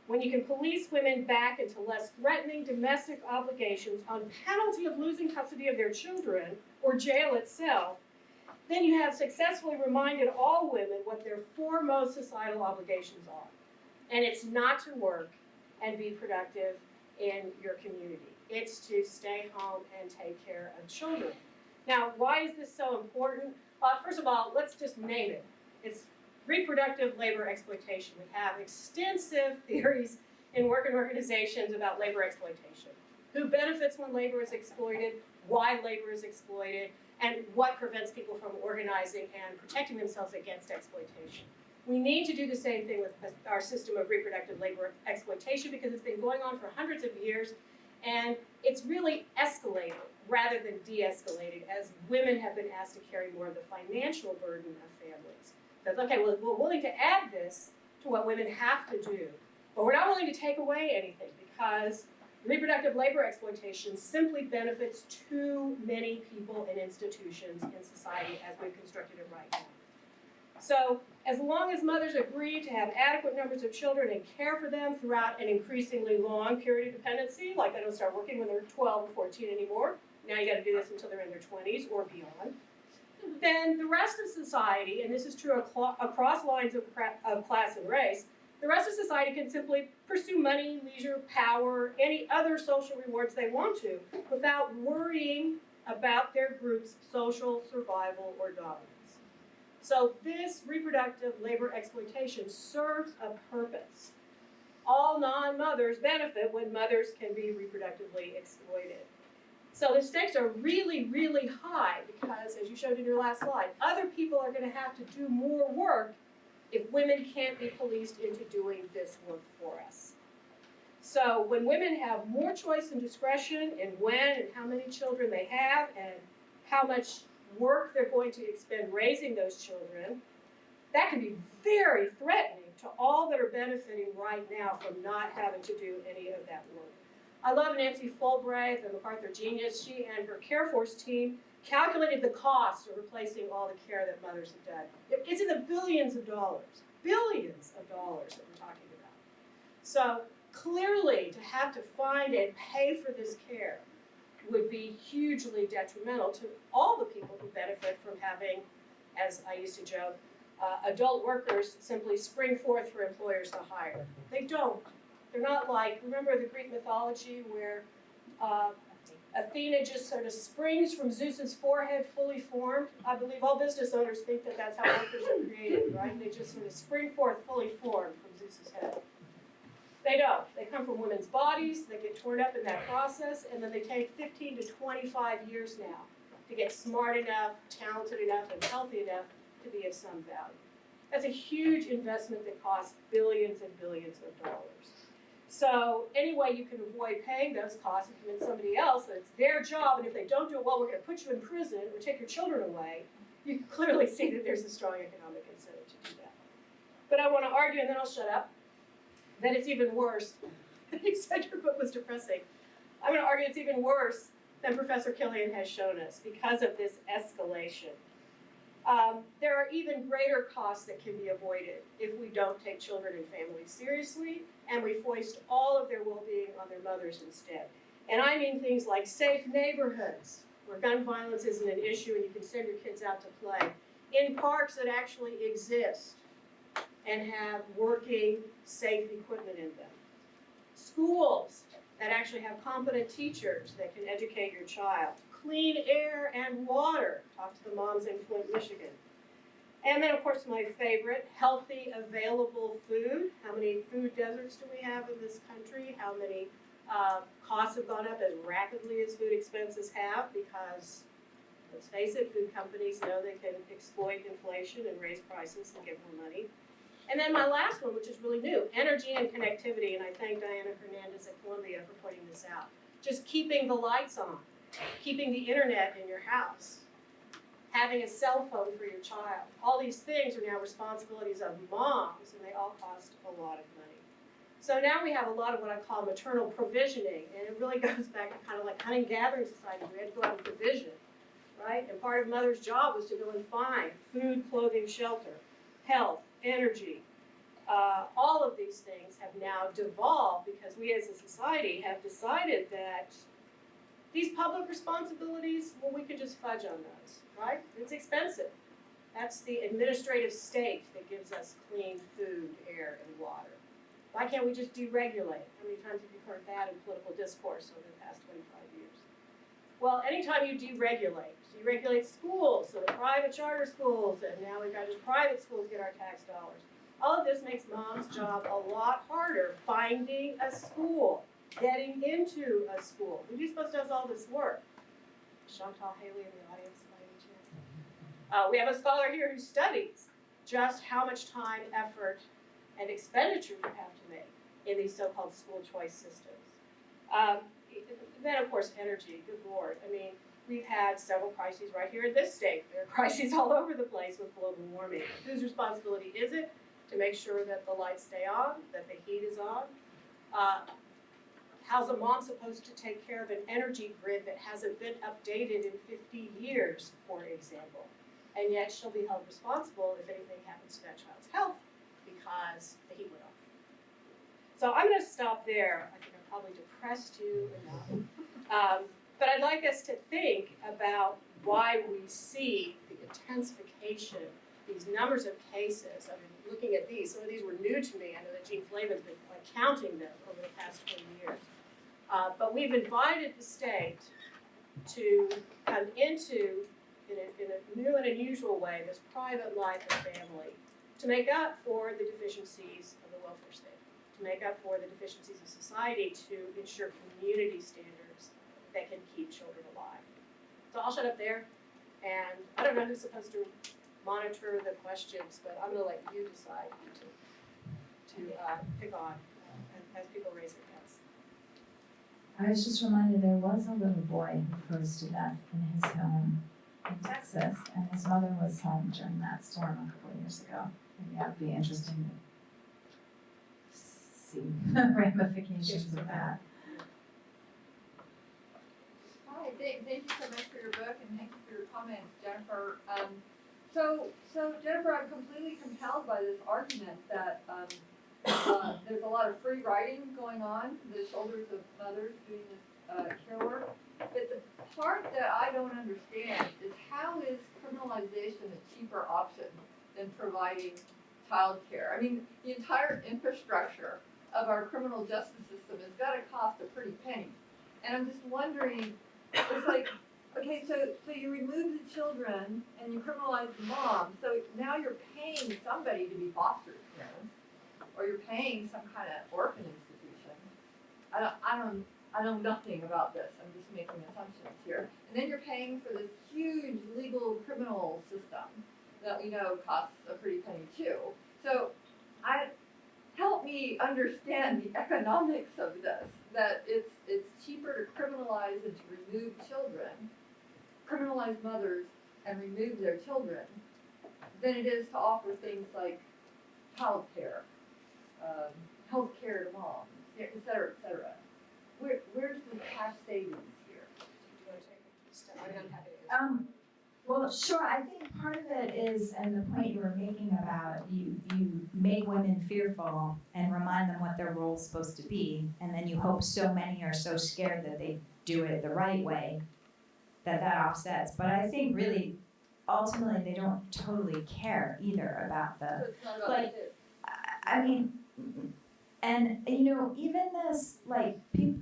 When you can police women back into less threatening domestic obligations on penalty of losing custody of their children or jail itself, then you have successfully reminded all women what their foremost societal obligations are. And it's not to work and be productive in your community. It's to stay home and take care of children. Now, why is this so important? First of all, let's just name it. It's reproductive labor exploitation. We have extensive theories in work and organizations about labor exploitation. Who benefits when labor is exploited, why labor is exploited, and what prevents people from organizing and protecting themselves against exploitation. We need to do the same thing with our system of reproductive labor exploitation because it's been going on for hundreds of years and it's really escalated rather than de-escalated as women have been asked to carry more of the financial burden of families. That's okay, well, we're willing to add this to what women have to do, but we're not willing to take away anything because reproductive labor exploitation simply benefits too many people and institutions in society as we've constructed it right now. So as long as mothers agree to have adequate numbers of children and care for them throughout an increasingly long period of dependency, like they don't start working when they're 12 or 14 anymore, now you gotta do this until they're in their 20s or beyond, then the rest of society, and this is true across lines of class and race, the rest of society can simply pursue money, leisure, power, any other social rewards they want to without worrying about their group's social survival or dominance. So this reproductive labor exploitation serves a purpose. All non-mothers benefit when mothers can be reproductively exploited. So the stakes are really, really high because, as you showed in your last slide, other people are going to have to do more work if women can't be policed into doing this work for us. So when women have more choice and discretion in when and how many children they have and how much work they're going to expend raising those children, that can be very threatening to all that are benefiting right now from not having to do any of that work. I love Nancy Fulbright, the MacArthur genius. She and her CareForce team calculated the cost of replacing all the care that mothers have done. It's in the billions of dollars that we're talking about. So clearly, to have to find and pay for this care would be hugely detrimental to all the people who benefit from having, as I used to joke, adult workers simply spring forth for employers to hire. They don't. They're not like, remember the Greek mythology where Athena just sort of springs from Zeus's forehead fully formed? I believe all business owners think that that's how workers are created, right? They just sort of spring forth fully formed from Zeus's head. They don't. They come from women's bodies, they get torn up in that process, and then they take 15 to 25 years now to get smart enough, talented enough, and healthy enough to be of some value. That's a huge investment that costs billions and billions of dollars. So any way you can avoid paying those costs and convince somebody else that it's their job, and if they don't do it well, we're going to put you in prison or take your children away, you can clearly see that there's a strong economic incentive to do that. But I want to argue, and then I'll shut up, that it's even worse. You said your book was depressing. I'm going to argue it's even worse than Professor Killian has shown us because of this escalation. There are even greater costs that can be avoided if we don't take children and families seriously and we foist all of their well-being on their mothers instead. And I mean things like safe neighborhoods where gun violence isn't an issue and you can send your kids out to play, in parks that actually exist and have working, safe equipment in them. Schools that actually have competent teachers that can educate your child. clean air and water. Talk to the moms in Flint, Michigan. And then, of course, my favorite, healthy, available food. How many food deserts do we have in this country? How many costs have gone up as rapidly as food expenses have? Because, let's face it, food companies know they can exploit inflation and raise prices and get more money. And then my last one, which is really new, energy and connectivity. And I thank Diana Hernandez at Columbia for pointing this out. Just keeping the lights on, keeping the internet in your house, having a cell phone for your child. All these things are now responsibilities of moms, and they all cost a lot of money. So now we have a lot of what I call maternal provisioning, and it really goes back to kind of like hunting gathering society. We had to go out and provision, right? And part of mother's job was to go and find food, clothing, shelter, health, energy. All of these things have now devolved because we as a society have decided that these public responsibilities, well, we can just fudge on those, right? It's expensive. That's the administrative state that gives us clean food, air, and water. Why can't we just deregulate? How many times have you heard that in political discourse over the past 25 years? Well, anytime you deregulate schools, so the private charter schools, and now we've got just private schools get our tax dollars. All of this makes mom's job a lot harder, finding a school, getting into a school. Who's supposed to does all this work? Chantal Haley in the audience, by any chance? We have a scholar here who studies just how much time, effort, and expenditure you have to make in these so-called school choice systems. Then, of course, energy, good Lord. I mean, we've had several crises right here in this state. There are crises all over the place with global warming. Whose responsibility is it to make sure that the lights stay on, that the heat is on? How's a mom supposed to take care of an energy grid that hasn't been updated in 50 years, for example? And yet she'll be held responsible if anything happens to that child's health because the heat went off. So I'm going to stop there. I think I probably depressed you enough. But I'd like us to think about why we see the intensification, these numbers of cases. I've been looking at these. Some of these were new to me. I know that Jean Flavin's been counting them over the past 20 years. But we've invited the state to come into, in a new and unusual way, this private life and family to make up for the deficiencies of the welfare state, to make up for the deficiencies of society, to ensure community standards that can keep children alive. So I'll shut up there, and I don't know who's supposed to monitor the questions, but I'm going to let you decide to pick on as people raise their hands. I was just reminded there was a little boy who froze to death in his home in Texas, and his mother was home during that storm a couple of years ago. And yeah, it'd be interesting to see the ramifications of that. Hi, thank you so much for your book and thank you for your comments, Jennifer. So Jennifer, I'm completely compelled by this argument that there's a lot of free riding going on, the shoulders of mothers doing this care work. But the part that I don't understand is how is criminalization a cheaper option than providing child care? I mean, the entire infrastructure of our criminal justice system has got to cost a pretty penny. And I'm just wondering, it's like, okay, so you remove the children and you criminalize the mom, so now you're paying somebody to be foster parents, or you're paying some kind of orphan institution. I know nothing about this. I'm just making assumptions here. And then you're paying for this huge legal criminal system that we know costs a pretty penny too. So help me understand the economics of this, that it's cheaper to criminalize and to remove children, criminalize mothers and remove their children, than it is to offer things like child care, health care to moms, et cetera, et cetera. Where's the cash savings here? Do you want to take a step? I'm happy to answer. Well, sure. I think part of it is, and the point you were making about you make women fearful and remind them what their role is supposed to be, and then you hope so many are so scared that they do it the right way that offsets. But I think really, ultimately, they don't totally care either about So the, it's not about like, kids. I mean, and you know, even this, like, people,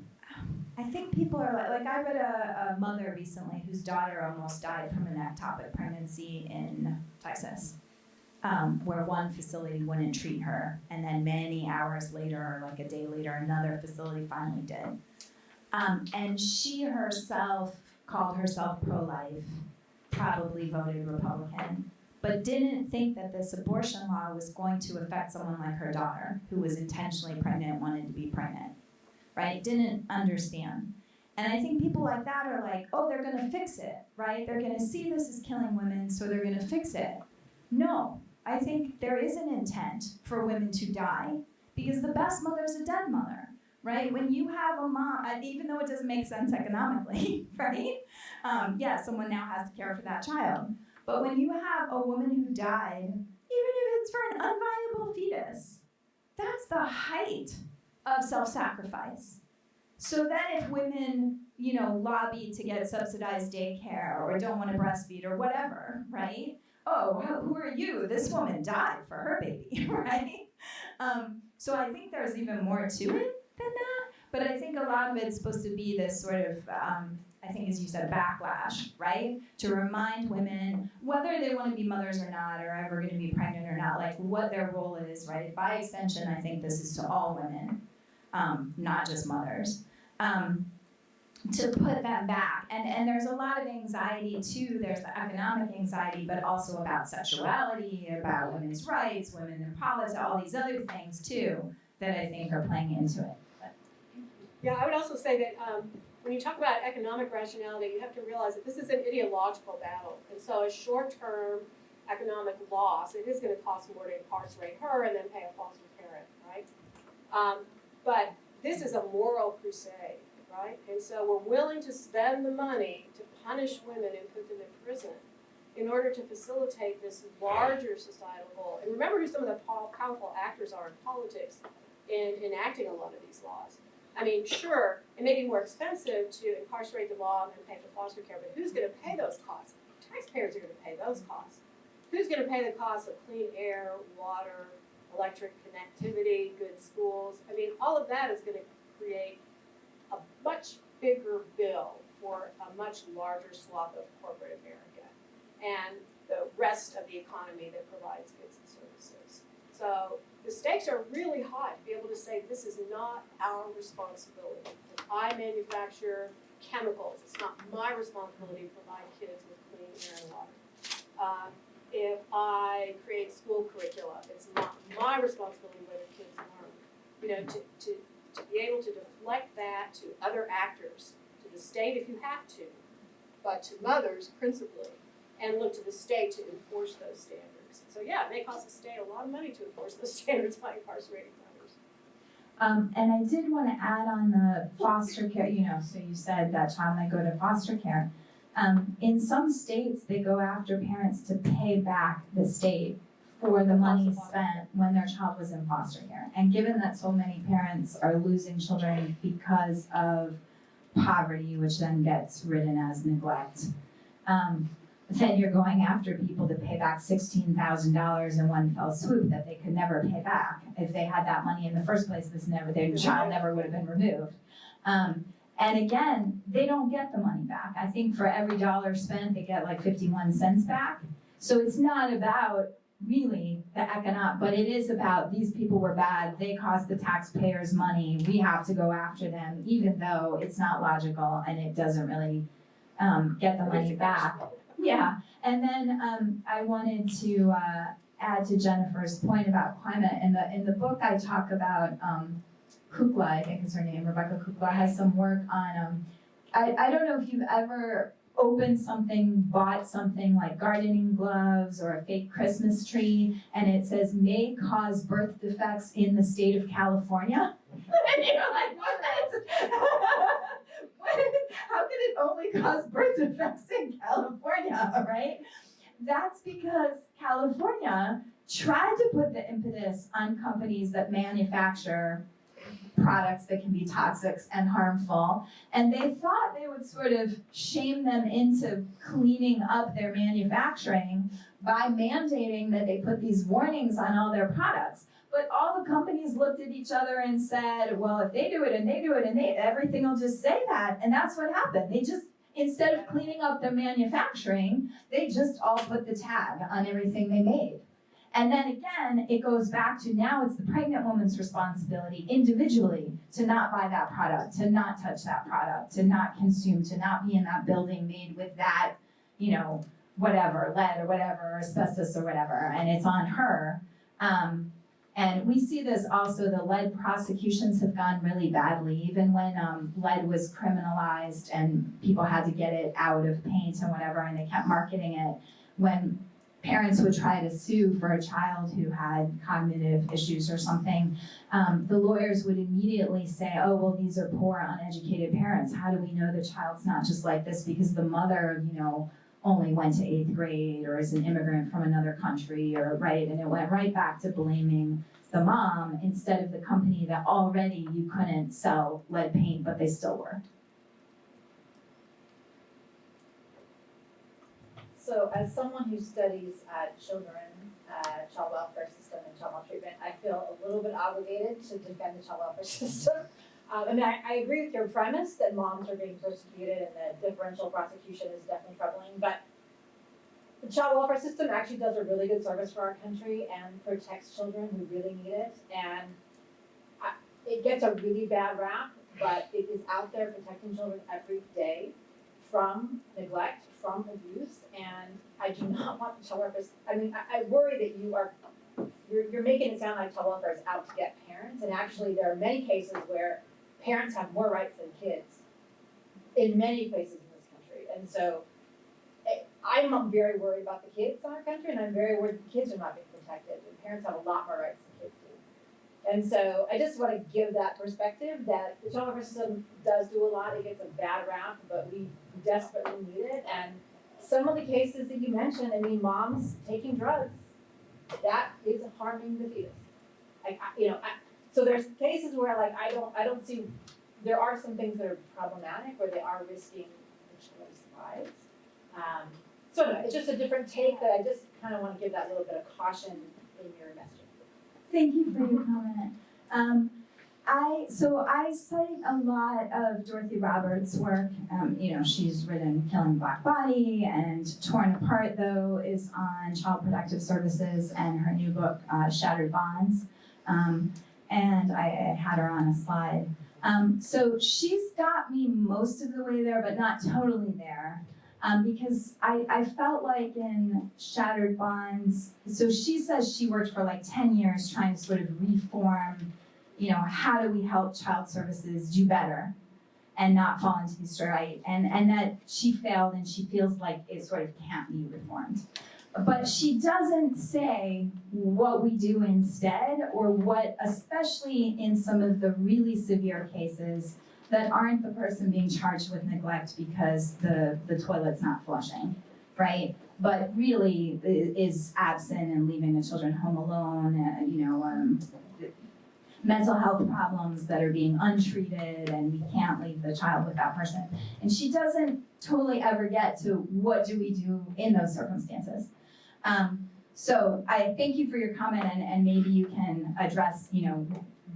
I think people are like I read a mother recently whose daughter almost died from an ectopic pregnancy in Texas, where one facility wouldn't treat her, and then many hours later, or like a day later, another facility finally did. And she herself called herself pro-life, probably voted Republican, but didn't think that this abortion law was going to affect someone like her daughter, who was intentionally pregnant, wanted to be pregnant. Right? Didn't understand. And I think people like that are like, oh, they're going to fix it, right? They're going to see this is killing women, so they're going to fix it. No, I think there is an intent for women to die because the best mother is a dead mother, right? When you have a mom, even though it doesn't make sense economically, right? Yeah, someone now has to care for that child. But when you have a woman who died, even if it's for an unviable fetus, that's the height of self-sacrifice. So then if women, lobby to get subsidized daycare or don't want to breastfeed or whatever, right? Oh, who are you? This woman died for her baby, right? So I think there's even more to it than that. But I think a lot of it's supposed to be this sort of, I think as you said, backlash, right? To remind women, whether they want to be mothers or not, or ever going to be pregnant or not, like what their role is, right? By extension, I think this is to all women. Not just mothers, to put them back. And there's a lot of anxiety too. There's the economic anxiety, but also about sexuality, about women's rights, women in politics, all these other things too that I think are playing into it. But. Yeah, I would also say that when you talk about economic rationality, you have to realize that this is an ideological battle. And so a short-term economic loss, it is going to cost more to incarcerate her and then pay a foster parent, right? But this is a moral crusade, right? And so we're willing to spend the money to punish women and put them in prison in order to facilitate this larger societal goal. And remember who some of the powerful actors are in politics in enacting a lot of these laws. I mean, sure, it may be more expensive to incarcerate the law and pay for foster care, but who's going to pay those costs? Taxpayers are going to pay those costs. Who's going to pay the cost of clean air, water, electric connectivity, good schools? I mean, all of that is going to create a much bigger bill for a much larger swath of corporate America and the rest of the economy that provides goods and services. So the stakes are really high to be able to say this is not our responsibility. If I manufacture chemicals, it's not my responsibility to provide kids with clean air and water. If I create school curricula, it's not my responsibility whether kids learn. To be able to deflect that to other actors, to the state if you have to, but to mothers principally, and look to the state to enforce those standards. So yeah, it may cost the state a lot of money to enforce those standards by incarcerating mothers. And I did want to add on the foster care, so you said that child might go to foster care. In some states, they go after parents to pay back the state for the money spent when their child was in foster care. And given that so many parents are losing children because of poverty, which then gets written as neglect, then you're going after people to pay back $16,000 in one fell swoop that they could never pay back. If they had that money in the first place, their child never would have been removed. And again, they don't get the money back. I think for every dollar spent, they get like 51 cents back. So it's not about really the economic, but it is about these people were bad, they cost the taxpayers money, we have to go after them, even though it's not logical and it doesn't really get the money back. Yeah, and then I wanted to add to Jennifer's point about climate. In the book I talk about Kukla, I think is her name, Rebecca Kukla, has some work on, I don't know if you've ever opened something, bought something like gardening gloves or a fake Christmas tree, and it says may cause birth defects in the state of California. And you're like, what? How can it only cause birth defects in California, right? That's because California tried to put the impetus on companies that manufacture products that can be toxic and harmful, and they thought they would sort of shame them into cleaning up their manufacturing by mandating that they put these warnings on all their products. But all the companies looked at each other and said, well, if they do it and they do it and everything will just say that. And that's what happened. They just, instead of cleaning up their manufacturing, they just all put the tag on everything they made. And then again, it goes back to now it's the pregnant woman's responsibility individually to not buy that product, to not touch that product, to not consume, to not be in that building made with that, you know, whatever, lead or whatever, or asbestos or whatever, and it's on her. And we see this also, the lead prosecutions have gone really badly, even when lead was criminalized and people had to get it out of paint and whatever, and they kept marketing it. When parents would try to sue for a child who had cognitive issues or something, the lawyers would immediately say, oh, well, these are poor, uneducated parents. How do we know the child's not just like this because the mother, you know, only went to 8th grade or is an immigrant from another country, or right? And it went right back to blaming the mom instead of the company that already you couldn't sell lead paint, but they still were. So as someone who studies children, child welfare system and child maltreatment, I feel a little bit obligated to defend the child welfare system. I mean, I agree with your premise that moms are being persecuted and that differential prosecution is definitely troubling, but the child welfare system actually does a really good service for our country and protects children who really need it. And it gets a really bad rap, but it is out there protecting children every day from neglect, from abuse, and I do not want the child welfare. I mean, I worry that you're making it sound like child welfare is out to get parents, and actually there are many cases where parents have more rights than kids in many places in this country. And so I'm very worried about the kids in our country, and I'm very worried the kids are not being protected, and parents have a lot more rights than kids do. And so I just want to give that perspective that the child welfare system does do a lot. It gets a bad rap, but we desperately need it. And some of the cases that you mentioned, I mean, moms taking drugs, that is harming the fetus. So there's cases where like I don't see, there are some things that are problematic where they are risking the children's lives. So anyway, it's just a different take that I just kind of want to give that little bit of caution in your messaging. Thank you for your comment. I cite a lot of Dorothy Roberts' work. She's written Killing Black Body, and Torn Apart, though, is on child protective services, and her new book, Shattered Bonds. And I had her on a slide. So she's got me most of the way there, but not totally there. Because I felt like in Shattered Bonds, so she says she worked for like 10 years trying to sort of reform, how do we help child services do better and not fall into the strike, and that she failed and she feels like it sort of can't be reformed. But she doesn't say what we do instead, or what, especially in some of the really severe cases that aren't the person being charged with neglect because the toilet's not flushing, right? But really is absent and leaving the children home alone, mental health problems that are being untreated, and we can't leave the child with that person. And she doesn't totally ever get to what do we do in those circumstances. So I thank you for your comment, and maybe you can address,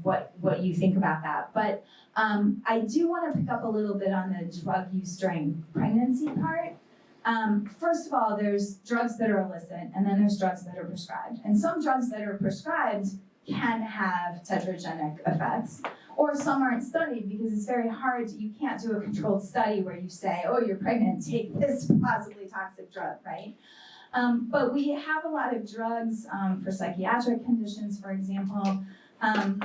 what you think about that. But I do want to pick up a little bit on the drug use during pregnancy part. First of all, there's drugs that are illicit, and then there's drugs that are prescribed. And some drugs that are prescribed can have tetragenic effects, or some aren't studied because it's very hard. You can't do a controlled study where you say, oh, you're pregnant, take this possibly toxic drug, right? But we have a lot of drugs for psychiatric conditions, for example,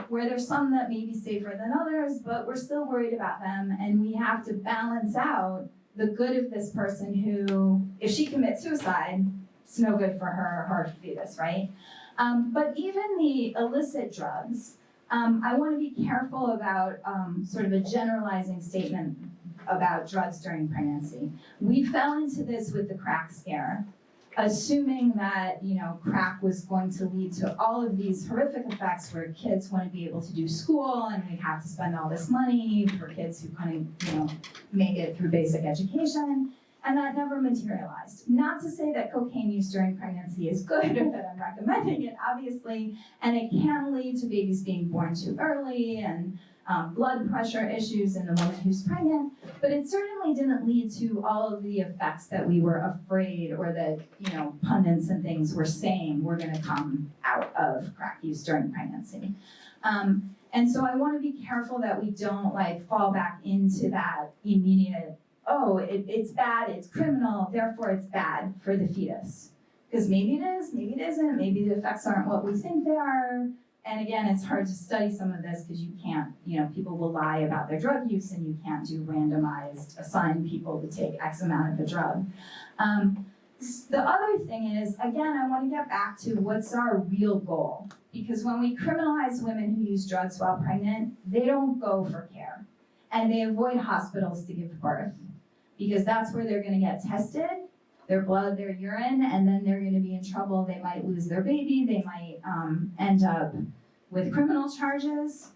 where there's some that may be safer than others, but we're still worried about them, and we have to balance out the good of this person who, if she commits suicide, it's no good for her fetus, right? But even the illicit drugs, I want to be careful about sort of a generalizing statement about drugs during pregnancy. We fell into this with the crack scare, assuming that crack was going to lead to all of these horrific effects where kids wouldn't be able to do school, and we'd have to spend all this money for kids who couldn't make it through basic education. And that never materialized. Not to say that cocaine use during pregnancy is good or that I'm recommending it, obviously, and it can lead to babies being born too early and blood pressure issues in the woman who's pregnant, but it certainly didn't lead to all of the effects that we were afraid or that, pundits and things were saying were gonna come out of crack use during pregnancy. And so I wanna be careful that we don't fall back into that immediate, it's bad, it's criminal, therefore it's bad for the fetus. Because maybe it is, maybe it isn't, maybe the effects aren't what we think they are. And again, it's hard to study some of this because you can't, people will lie about their drug use and you can't do randomized, assign people to take X amount of the drug. The other thing is, again, I want to get back to what's our real goal. Because when we criminalize women who use drugs while pregnant, they don't go for care. And they avoid hospitals to give birth. Because that's where they're going to get tested, their blood, their urine, and then they're going to be in trouble. They might lose their baby. They might end up with criminal charges.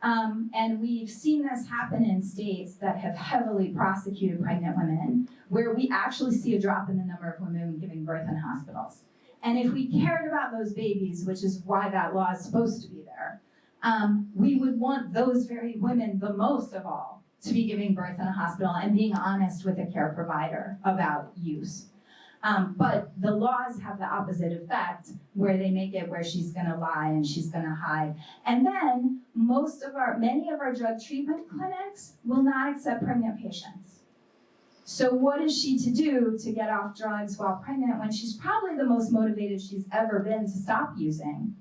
And we've seen this happen in states that have heavily prosecuted pregnant women, where we actually see a drop in the number of women giving birth in hospitals. And if we cared about those babies, which is why that law is supposed to be there, we would want those very women the most of all to be giving birth in a hospital and being honest with a care provider about use. But the laws have the opposite effect, where they make it where she's gonna lie and she's gonna hide. And then many of our drug treatment clinics will not accept pregnant patients. So what is she to do to get off drugs while pregnant when she's probably the most motivated she's ever been to stop using?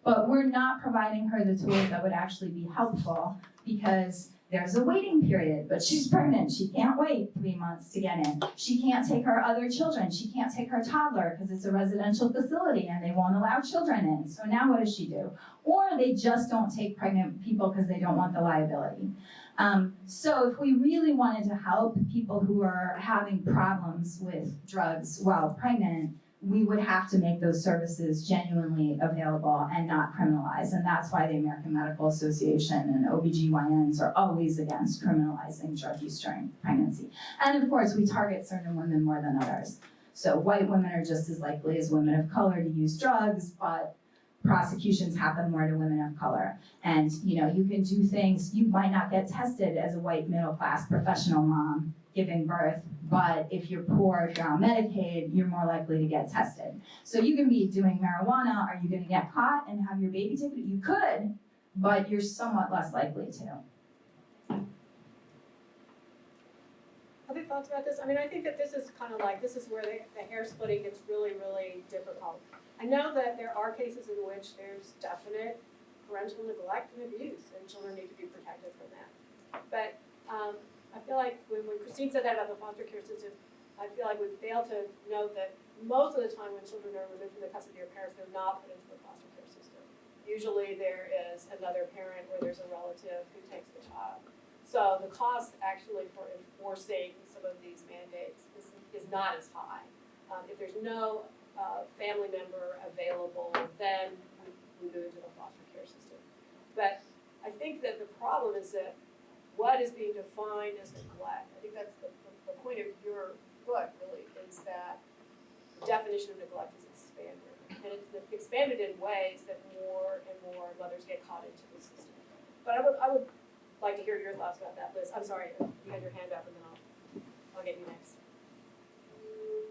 But we're not providing her the tools that would actually be helpful because there's a waiting period, but she's pregnant. She can't wait 3 months to get in. She can't take her other children. She can't take her toddler because it's a residential facility and they won't allow children in. So now what does she do? Or they just don't take pregnant people because they don't want the liability. So if we really wanted to help people who are having problems with drugs while pregnant, we would have to make those services genuinely available and not criminalized. And that's why the American Medical Association and OBGYNs are always against criminalizing drug use during pregnancy. And of course, we target certain women more than others. So white women are just as likely as women of color to use drugs, but prosecutions happen more to women of color. And you can do things, you might not get tested as a white middle-class professional mom giving birth, but if you're poor, if you're on Medicaid, you're more likely to get tested. So you can be doing marijuana, are you gonna get caught and have your baby taken? You could, but you're somewhat less likely to. Other thoughts about this? I mean, I think that this is this is where the hair splitting gets really, really difficult. I know that there are cases in which there's definite parental neglect and abuse, and children need to be protected from that. But I feel like when Christine said that about the foster care system, I feel like we fail to note that most of the time when children are removed from the custody of their parents, they're not put into the foster care system. Usually there is another parent or there's a relative who takes the child. So the cost actually for enforcing some of these mandates is not as high. If there's no family member available, then we move into the foster care system. But I think that the problem is that what is being defined as neglect? I think that's the point of your book, really, is that the definition of neglect is expanded. And it's expanded in ways that more and more mothers get caught into the system. But I would like to hear your thoughts about that, Liz. I'm sorry, you had your hand up, and then I'll get you next.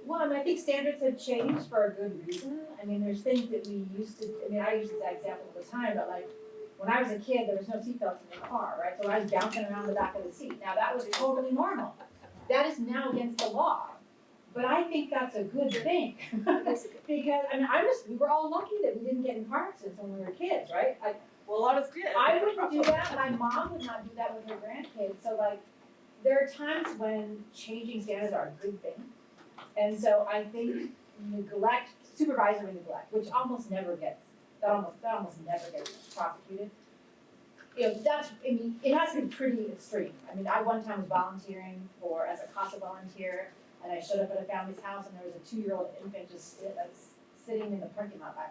One, I think standards have changed for a good reason. I mean, there's things that we used to, I use that example all the time, but when I was a kid, there was no seatbelts in the car, right? So I was bouncing around the back of the seat. Now that was totally normal. That is now against the law. But I think that's a good thing. Because, we were all lucky that we didn't get in car accidents when we were kids, right? Well, a lot of us did. I wouldn't do that. My mom would not do that with her grandkids. So there are times when changing standards are a good thing. And so I think supervisory neglect, which almost never gets prosecuted. It has to be pretty extreme. I one time was volunteering as a CASA volunteer, and I showed up at a family's house, and there was a 2-year-old infant just sitting in the parking lot by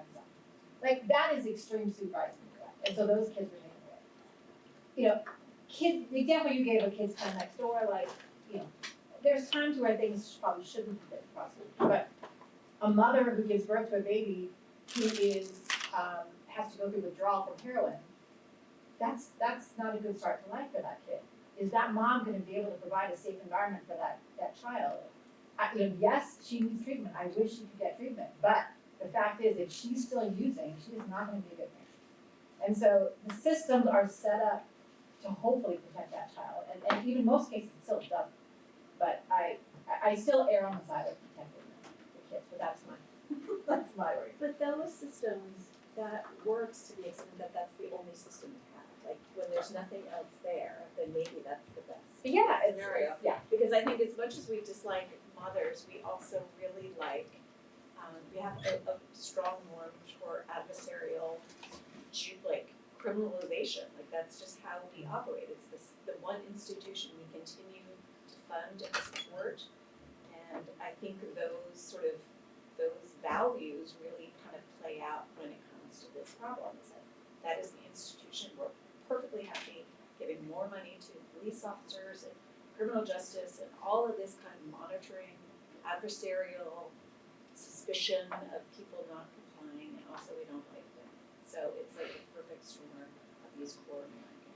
himself. That is extreme supervised neglect, and so those kids were taken away. The example you gave of kids kind of next door, there's times where things probably shouldn't have been prosecuted, but a mother who gives birth to a baby who is, has to go through withdrawal from heroin, that's not a good start to life for that kid. Is that mom gonna be able to provide a safe environment for that child? Yes, she needs treatment, I wish she could get treatment, but the fact is, if she's still using, she is not gonna be a good parent. And so the systems are set up to hopefully protect that child, and even most cases it still doesn't. But I still err on the side of protecting the kids, but that's my worry. But those systems, that works to the extent that that's the only system we have. Like, when there's nothing else there, then maybe that's the best Yeah, scenario. yeah. Because I think as much as we dislike mothers, we also really like, we have a strong norm for adversarial, like, criminalization. Like, that's just how we operate. It's the one institution we continue to fund and support. And I think those values really kind of play out when it comes to this problem. Is that is the institution. We're perfectly happy giving more money to police officers and criminal justice and all of this kind of monitoring, adversarial suspicion of people not complying, and also we don't like them. So it's like a perfect storm of these core American.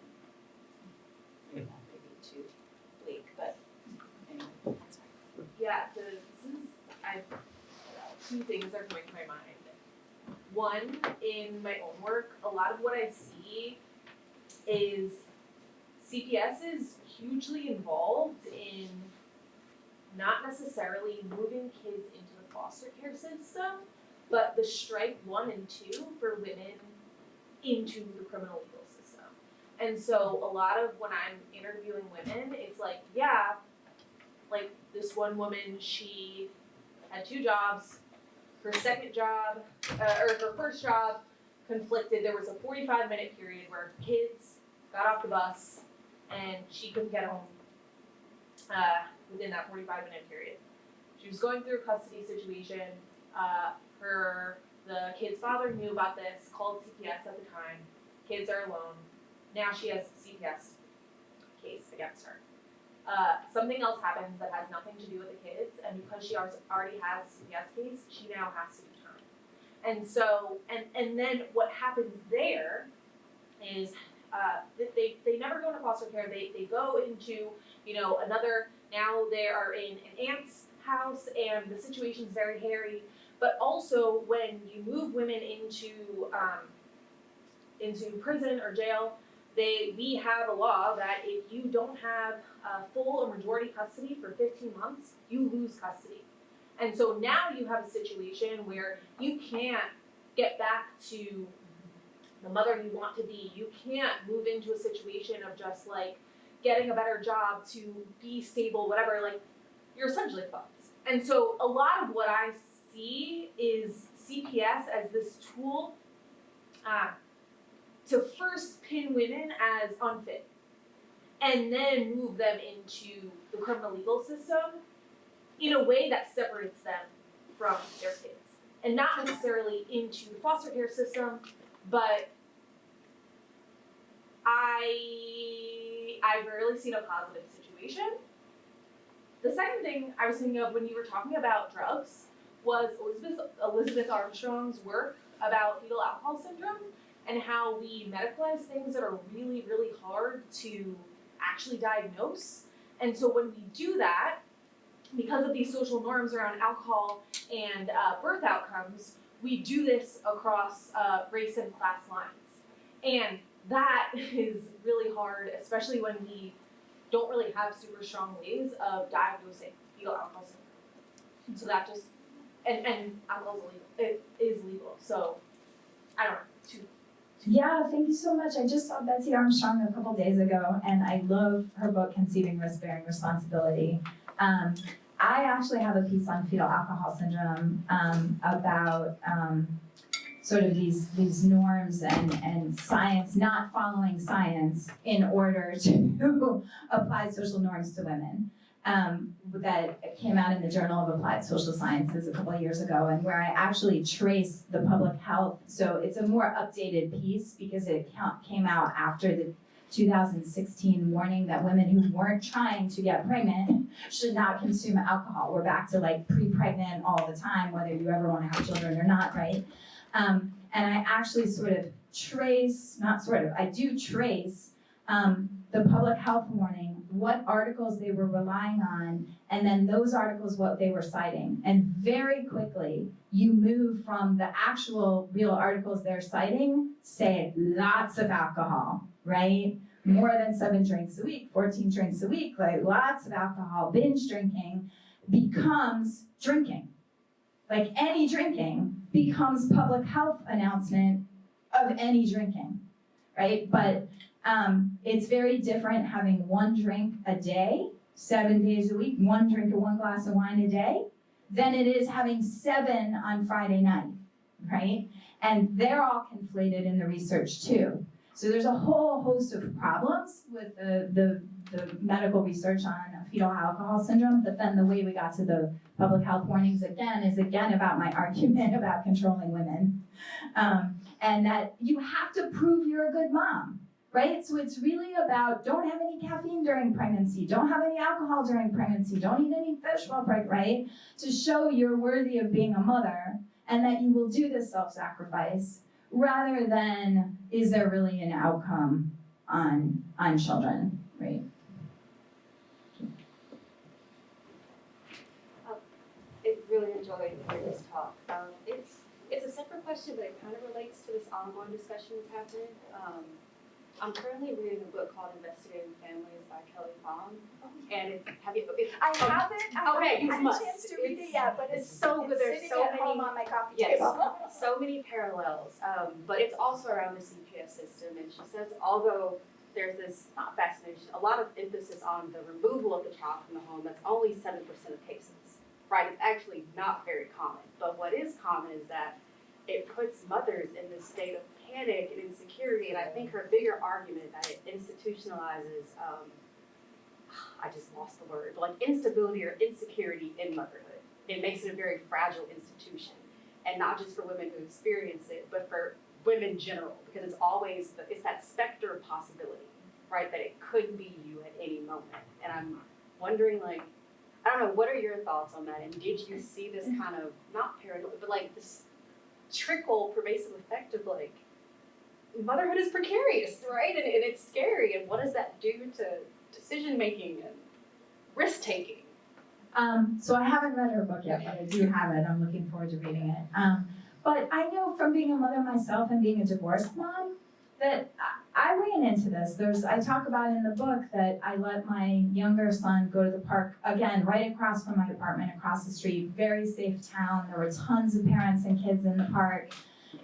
Maybe that may be too bleak, but anyway, that's fine. Yeah, two things are coming to my mind. One, in my own work, a lot of what I see is CPS is hugely involved in not necessarily moving kids into the foster care system, but the strike 1 and 2 for women into the criminal legal system. And so a lot of when I'm interviewing women, it's like, yeah, like this one woman, she had 2 jobs. Her second job, or her first job, conflicted. There was a 45-minute period where kids got off the bus and she couldn't get home within that 45-minute period. She was going through a custody situation. The kid's father knew about this, called CPS at the time. Kids are alone. Now she has a CPS case against her. Something else happens that has nothing to do with the kids, and because she already has a CPS case, she now has to do time. And so, and then what happens there is they never go into foster care. They go into, another, now they are in an aunt's house, and the situation's very hairy. But also, when you move women into prison or jail, we have a law that if you don't have full or majority custody for 15 months, you lose custody. And so now you have a situation where you can't get back to the mother you want to be. You can't move into a situation of just like getting a better job to be stable, whatever, like you're essentially fucked. And so a lot of what I see is CPS as this tool to first pin women as unfit and then move them into the criminal legal system in a way that separates them from their kids. And not necessarily into the foster care system, but I've rarely seen a positive situation. The second thing I was thinking of when you were talking about drugs was Elizabeth Armstrong's work about fetal alcohol syndrome and how we medicalize things that are really, really hard to actually diagnose. And so when we do that, because of these social norms around alcohol and birth outcomes, we do this across race and class lines. And that is really hard, especially when we don't really have super strong ways of diagnosing fetal alcohol syndrome. So that just, and alcohol is illegal. It is legal. So, I don't know, Yeah, thank you so much. I just saw Betsy Armstrong a couple days ago, and I love her book, Conceiving Risk Bearing Responsibility. I actually have a piece on fetal alcohol syndrome about sort of these norms and science, not following science in order to apply social norms to women. That came out in the Journal of Applied Social Sciences a couple of years ago, and where I actually trace the public health. So it's a more updated piece because it came out after 2016 warning that women who weren't trying to get pregnant should not consume alcohol. We're back to like pre-pregnant all the time, whether you ever want to have children or not, right? And I actually sort of trace, not sort of, I do trace the public health warning, what articles they were relying on, and then those articles, what they were citing. And very quickly, you move from the actual real articles they're citing, say lots of alcohol, right? More than 7 drinks a week, 14 drinks a week, like lots of alcohol, binge drinking becomes drinking. Like any drinking becomes public health announcement of any drinking, right? But it's very different having 1 drink a day, 7 days a week, 1 drink or 1 glass of wine a day, than it is having 7 on Friday night, right? And they're all conflated in the research too. So there's a whole host of problems with the medical research on fetal alcohol syndrome, but then the way we got to the public health warnings is again about my argument about controlling women. And that you have to prove you're a good mom, right? So it's really about don't have any caffeine during pregnancy, don't have any alcohol during pregnancy, don't eat any fish while pregnant, right? To show you're worthy of being a mother and that you will do this self-sacrifice rather than is there really an outcome on children, right? I really enjoyed hearing this talk. It's a separate question, but it kind of relates to this ongoing discussion that's happening. I'm currently reading a book called Investigating Families by Kelly Baum. And have you? I haven't you had a must. chance to read it yet, but it's so good. There's sitting so at many home on my coffee Yes, table. so many parallels, but it's also around the CPS system, and she says although there's this, not fascination, a lot of emphasis on the removal of the child from the home, that's only 7% of cases, right? It's actually not very common, but what is common is that it puts mothers in this state of panic and insecurity, and I think her bigger argument is that it institutionalizes, I just lost the word, but like instability or insecurity in motherhood. It makes it a very fragile institution, and not just for women who experience it, but for women in general, because it's always, it's that specter of possibility, right, that it could be you at any moment. And I'm wondering, like, I don't know, what are your thoughts on that, and did you see this kind of, not paranoia, but like this trickle, pervasive effect of like, motherhood is precarious, right, and it's scary, and what does that do to decision making and risk taking? So I haven't read her book yet, but I do have it. I'm looking forward to reading it. But I know from being a mother myself and being a divorced mom that I ran into this. I talk about in the book that I let my younger son go to the park, again, right across from my apartment, across the street, very safe town. There were tons of parents and kids in the park.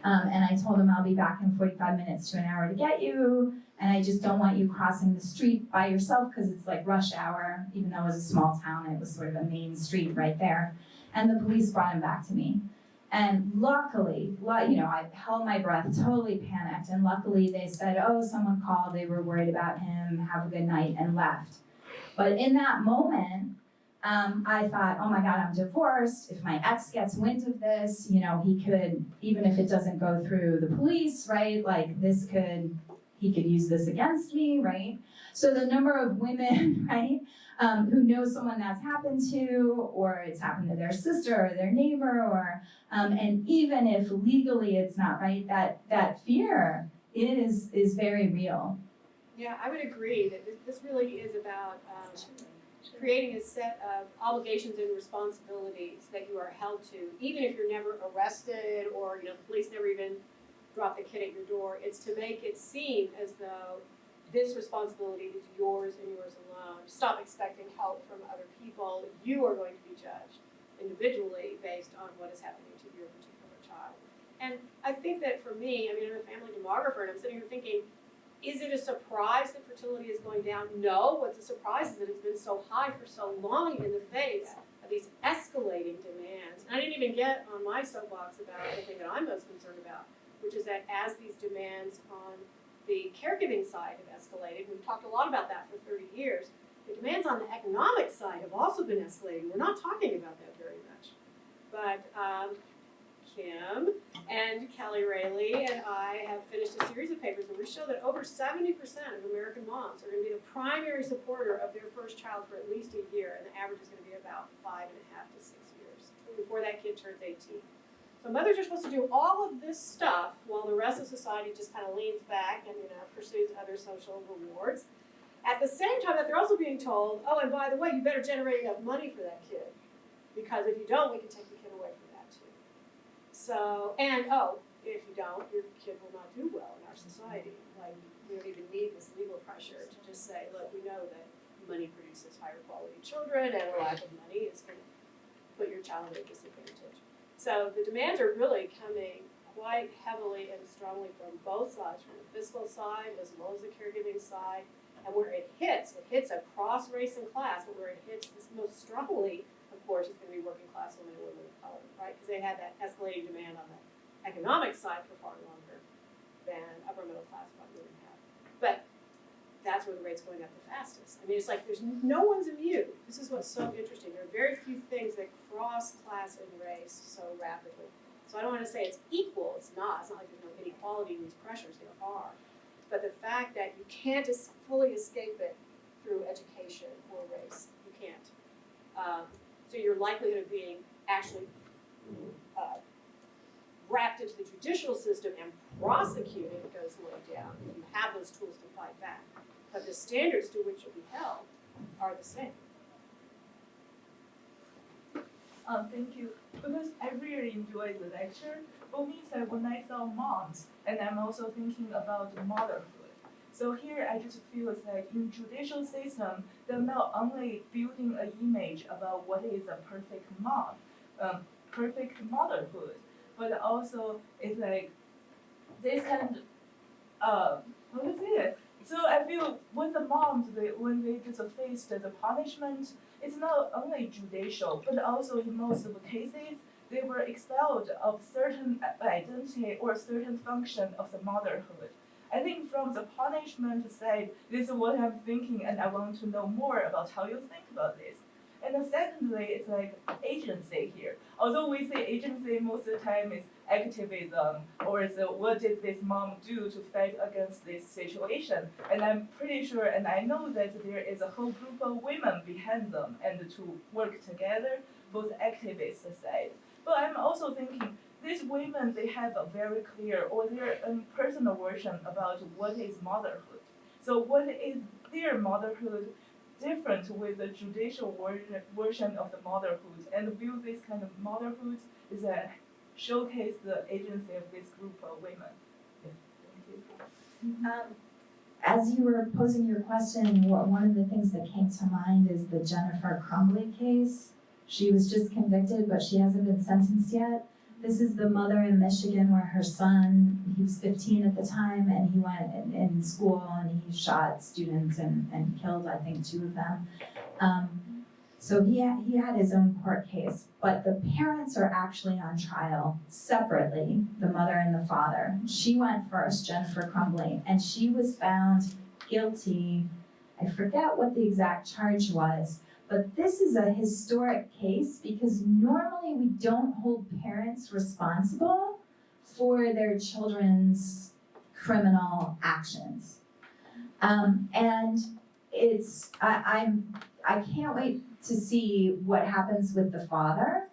And I told him I'll be back in 45 minutes to an hour to get you. And I just don't want you crossing the street by yourself because it's like rush hour, even though it was a small town, it was sort of a main street right there. And the police brought him back to me. And luckily, I held my breath, totally panicked. And luckily they said, oh, someone called, they were worried about him, have a good night, and left. But in that moment, I thought, oh my God, I'm divorced. If my ex gets wind of this, he could, even if it doesn't go through the police, right? Like he could use this against me, right? So the number of women, right, who know someone that's happened to, or it's happened to their sister or their neighbor, or, and even if legally it's not right, that fear is very real. Yeah, I would agree that this really is about creating a set of obligations and responsibilities that you are held to, even if you're never arrested or the police never even drop the kid at your door. It's to make it seem as though this responsibility is yours and yours alone. Stop expecting help from other people. You are going to be judged individually based on what is happening to your particular child. And I think that for me, I'm a family demographer, and I'm sitting here thinking, is it a surprise that fertility is going down? No. What's a surprise is that it's been so high for so long in the face of these escalating demands. And I didn't even get on my soapbox about the thing that I'm most concerned about, which is that as these demands on the caregiving side have escalated, we've talked a lot about that for 30 years, the demands on the economic side have also been escalating. We're not talking about that very much. But Kim and Kelly Rayleigh and I have finished a series of papers where we show that over 70% of American moms are going to be the primary supporter of their first child for at least a year, and the average is going to be about 5.5 to 6 years before that kid turns 18. So mothers are supposed to do all of this stuff while the rest of society just kind of leans back and pursues other social rewards. At the same time that they're also being told, oh, and by the way, you better generate enough money for that kid, because if you don't, we can take the kid away from that too. So, and if you don't, your kid will not do well in our society. Like, we don't even need this legal pressure to just say, look, we know that money produces higher quality children, and a lack of money is going to put your child at a disadvantage. So the demands are really coming quite heavily and strongly from both sides, from the fiscal side as well as the caregiving side. And where it hits across race and class, but where it hits this most strongly, of course, is going to be working class women and women of color, right? Because they had that escalating demand on the economic side for far longer than upper middle class white women have. But that's where the rate's going up the fastest. I mean, it's like no one's immune. This is what's so interesting. There are very few things that cross class and race so rapidly. So I don't want to say it's equal. It's not. It's not like there's no inequality in these pressures. There are. But the fact that you can't just fully escape it through education or race, you can't. So your likelihood of being actually wrapped into the judicial system and prosecuted goes way down if you have those tools to fight back. But the standards to which you'll be held are the same. Thank you. Because I really enjoyed the lecture. For me, it's like when I saw moms, and I'm also thinking about motherhood. So here I just feel it's like in judicial system, they're not only building an image about what is a perfect mom, perfect motherhood, but also it's like this kind of, what is it? So I feel when the moms, when they just faced the punishment, it's not only judicial, but also in most of the cases, they were expelled of certain identity or certain function of the motherhood. I think from the punishment side, this is what I'm thinking, and I want to know more about how you think about this. And then secondly, it's like agency here. Although we say agency most of the time is activism, or is what did this mom do to fight against this situation? And I'm pretty sure, and I know that there is a whole group of women behind them and to work together for the activist side. But I'm also thinking, these women, they have a very clear or their personal version about what is motherhood. So what is their motherhood different with the judicial version of the motherhood, and build this kind of motherhood is that showcase the agency of this group of women. Yeah, thank you. As you were posing your question, one of the things that came to mind is the Jennifer Crumbley case. She was just convicted, but she hasn't been sentenced yet. This is the mother in Michigan where her son, he was 15 at the time, and he went in school and he shot students and killed, I think, 2 of them. So he had his own court case, but the parents are actually on trial separately, the mother and the father. She went first, Jennifer Crumbley, and she was found guilty. I forget what the exact charge was, but this is a historic case because normally we don't hold parents responsible for their children's criminal actions. And it's, I can't wait to see what happens with the father,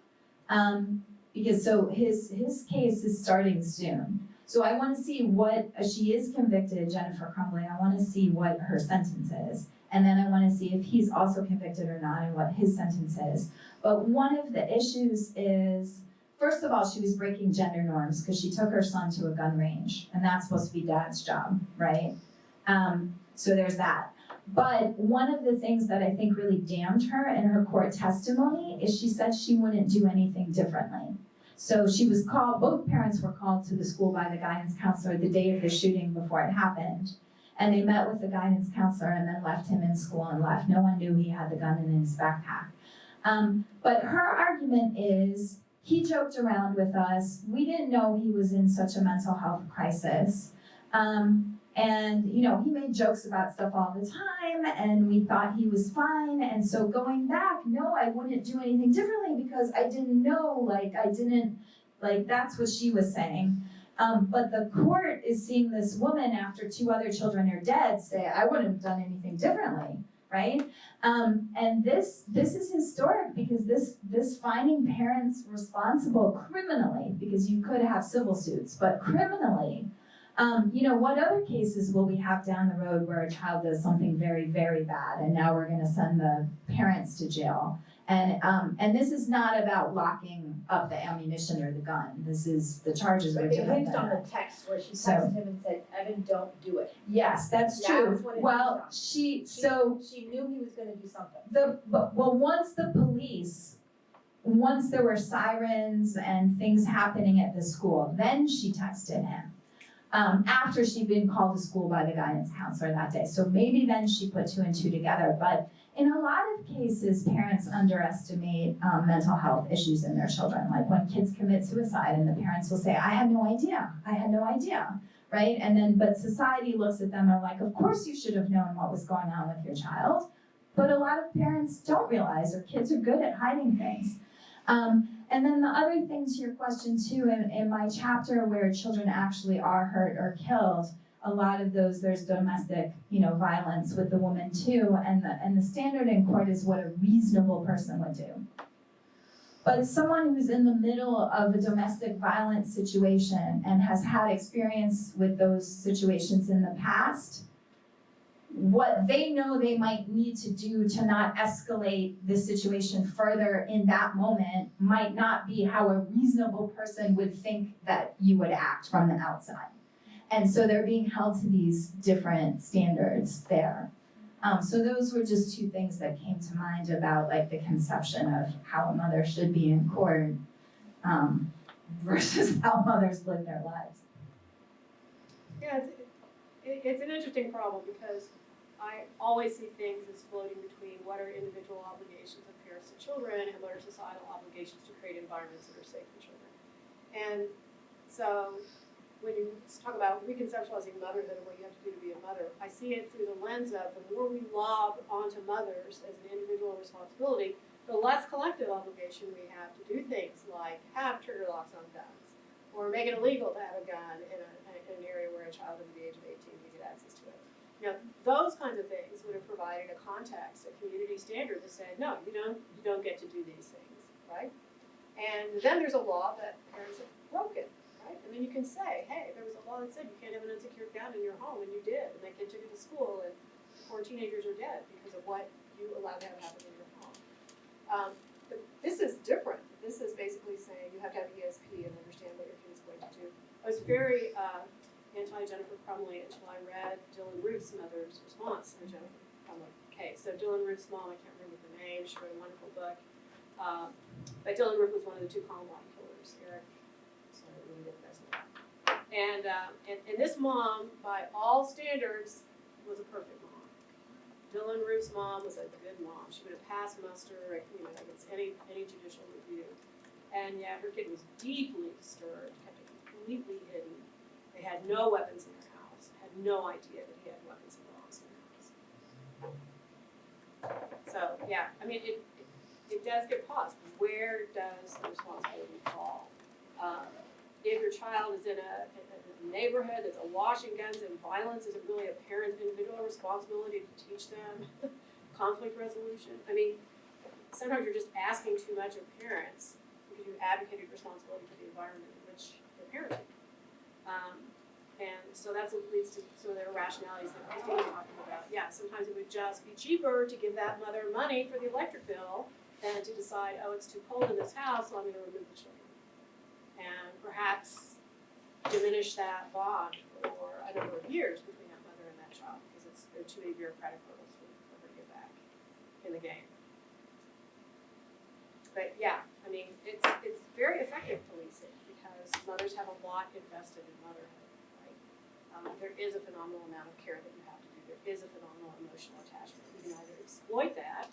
because so his case is starting soon. So I want to see what, she is convicted, Jennifer Crumbley, I want to see what her sentence is. And then I want to see if he's also convicted or not and what his sentence is. But one of the issues is, first of all, she was breaking gender norms because she took her son to a gun range, and that's supposed to be dad's job, right? So there's that. But one of the things that I think really damned her in her court testimony is she said she wouldn't do anything differently. So she was called, both parents were called to the school by the guidance counselor the day of the shooting before it happened. And they met with the guidance counselor and then left him in school and left. No one knew he had the gun in his backpack. But her argument is, he joked around with us. We didn't know he was in such a mental health crisis. And, you know, he made jokes about stuff all the time, and we thought he was fine. And so going back, no, I wouldn't do anything differently because I didn't know, like, I didn't Like, that's what she was saying. But the court is seeing this woman, after 2 other children are dead, say, I wouldn't have done anything differently, right? And this is historic, because this finding parents responsible criminally, because you could have civil suits, but criminally, what other cases will we have down the road where a child does something very, very bad, and now we're gonna send the parents to jail? And this is not about locking up the ammunition or the gun. This is, the charges are But it different hinged than on that. the text where she So- texted him and said, Evan, don't do it. Yes, that's That's true. what it Well, hinged on. she She knew he was gonna do something. once there were sirens and things happening at the school, then she texted him. After she'd been called to school by the guidance counselor that day. So maybe then she put 2 and 2 together. But in a lot of cases, parents underestimate mental health issues in their children. Like when kids commit suicide and the parents will say, I had no idea, right? And then, but society looks at them and are like, of course you should have known what was going on with your child. But a lot of parents don't realize, or kids are good at hiding things. And then the other thing to your question too, in my chapter where children actually are hurt or killed, a lot of those, there's domestic, violence with the woman too, and the standard in court is what a reasonable person would do. But someone who's in the middle of a domestic violence situation and has had experience with those situations in the past, what they know they might need to do to not escalate the situation further in that moment might not be how a reasonable person would think that you would act from the outside. And so they're being held to these different standards there. So those were just 2 things that came to mind about like the conception of how a mother should be in court versus how mothers live their lives. Yeah, it's an interesting problem because I always see things as floating between what are individual obligations of parents to children and what are societal obligations to create environments that are safe for children. And so when you talk about reconceptualizing motherhood and what you have to do to be a mother, I see it through the lens of the more we lob onto mothers as an individual responsibility, the less collective obligation we have to do things like have trigger locks on guns, or make it illegal to have a gun in an area where a child under the age of 18 can get access to it. Those kinds of things would have provided a context, a community standard that said, no, you don't get to do these things, right? And then there's a law that parents have broken, right? And then you can say, hey, there was a law that said you can't have an unsecured gun in your home, and you did, and that kid took it to school, and 4 teenagers are dead because of what you allowed to have happen in your home. But this is different. This is basically saying you have to have ESP and understand what your kid is going to do. I was very anti-Jennifer Crumley until I read Dylan Ruth's mother's response to the Jennifer Crumley case. So Dylan Ruth's mom, I can't remember the name, she wrote a wonderful book. But Dylan Ruth was one of the 2 Columbine killers. Eric, sorry, I really did the best of that. And this mom, by all standards, was a perfect mom. Dylan Ruth's mom was a good mom. She would have passed muster, against any judicial review. And yet her kid was deeply disturbed, kept it completely hidden. They had no weapons in their house, had no idea that he had weapons and bombs in their house. So, yeah, I mean, it does get paused. Where does the responsibility fall? If your child is in a neighborhood that's awash in guns and violence, is it really a parent's individual responsibility to teach them conflict resolution? I mean, sometimes you're just asking too much of parents because you advocated responsibility for the environment in which they're parenting. And so that's what leads to some of their rationalities that Christine was talking about. Yeah, sometimes it would just be cheaper to give that mother money for the electric bill than to decide, oh, it's too cold in this house, so I'm going to remove the children. And perhaps diminish that bond for a number of years between that mother and that child because they're too many bureaucratic hurdles for her to get back in the game. But yeah, I mean, it's very effective policing because mothers have a lot invested in motherhood. There is a phenomenal amount of care that you have to do. There is a phenomenal emotional attachment. You can either exploit that,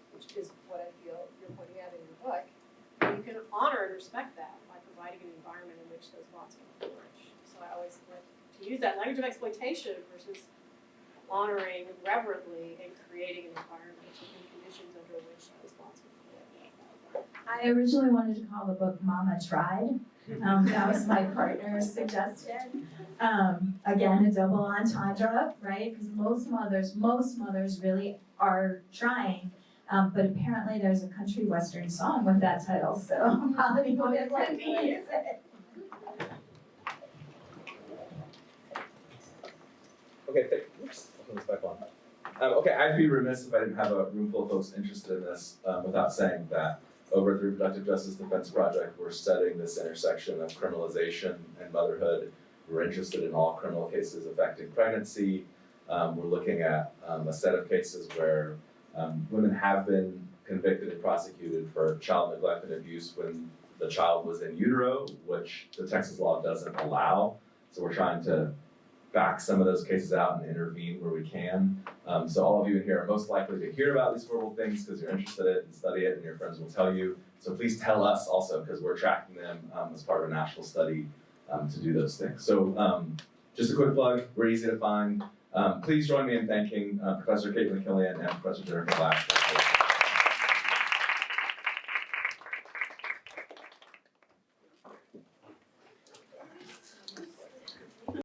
which is what I feel you're pointing out in your book, or you can honor and respect that by providing an environment in which those bonds can flourish. So I always like to use that language of exploitation versus honoring reverently and creating an environment and conditions under which those bonds can flourish. I originally wanted to call the book Mama Tried. That was my partner's suggestion. Again, a double entendre, right? Because most mothers really are trying. But apparently there's a country western song with that title, so Polly would let me use it. Okay, oops, I'll put this back on. Okay, I'd be remiss if I didn't have a room full of folks interested in this without saying that over at the Reproductive Justice Defense Project, we're studying this intersection of criminalization and motherhood. We're interested in all criminal cases affecting pregnancy. We're looking at a set of cases where women have been convicted and prosecuted for child neglect and abuse when the child was in utero, which the Texas law doesn't allow. So we're trying to back some of those cases out and intervene where we can. So all of you in here are most likely to hear about these horrible things because you're interested in it and study it and your friends will tell you. So please tell us also because we're tracking them as part of a national study to do those things. So just a quick plug, we're easy to find. Please join me in thanking Professor Caitlin Killian and Professor Jennifer Glass.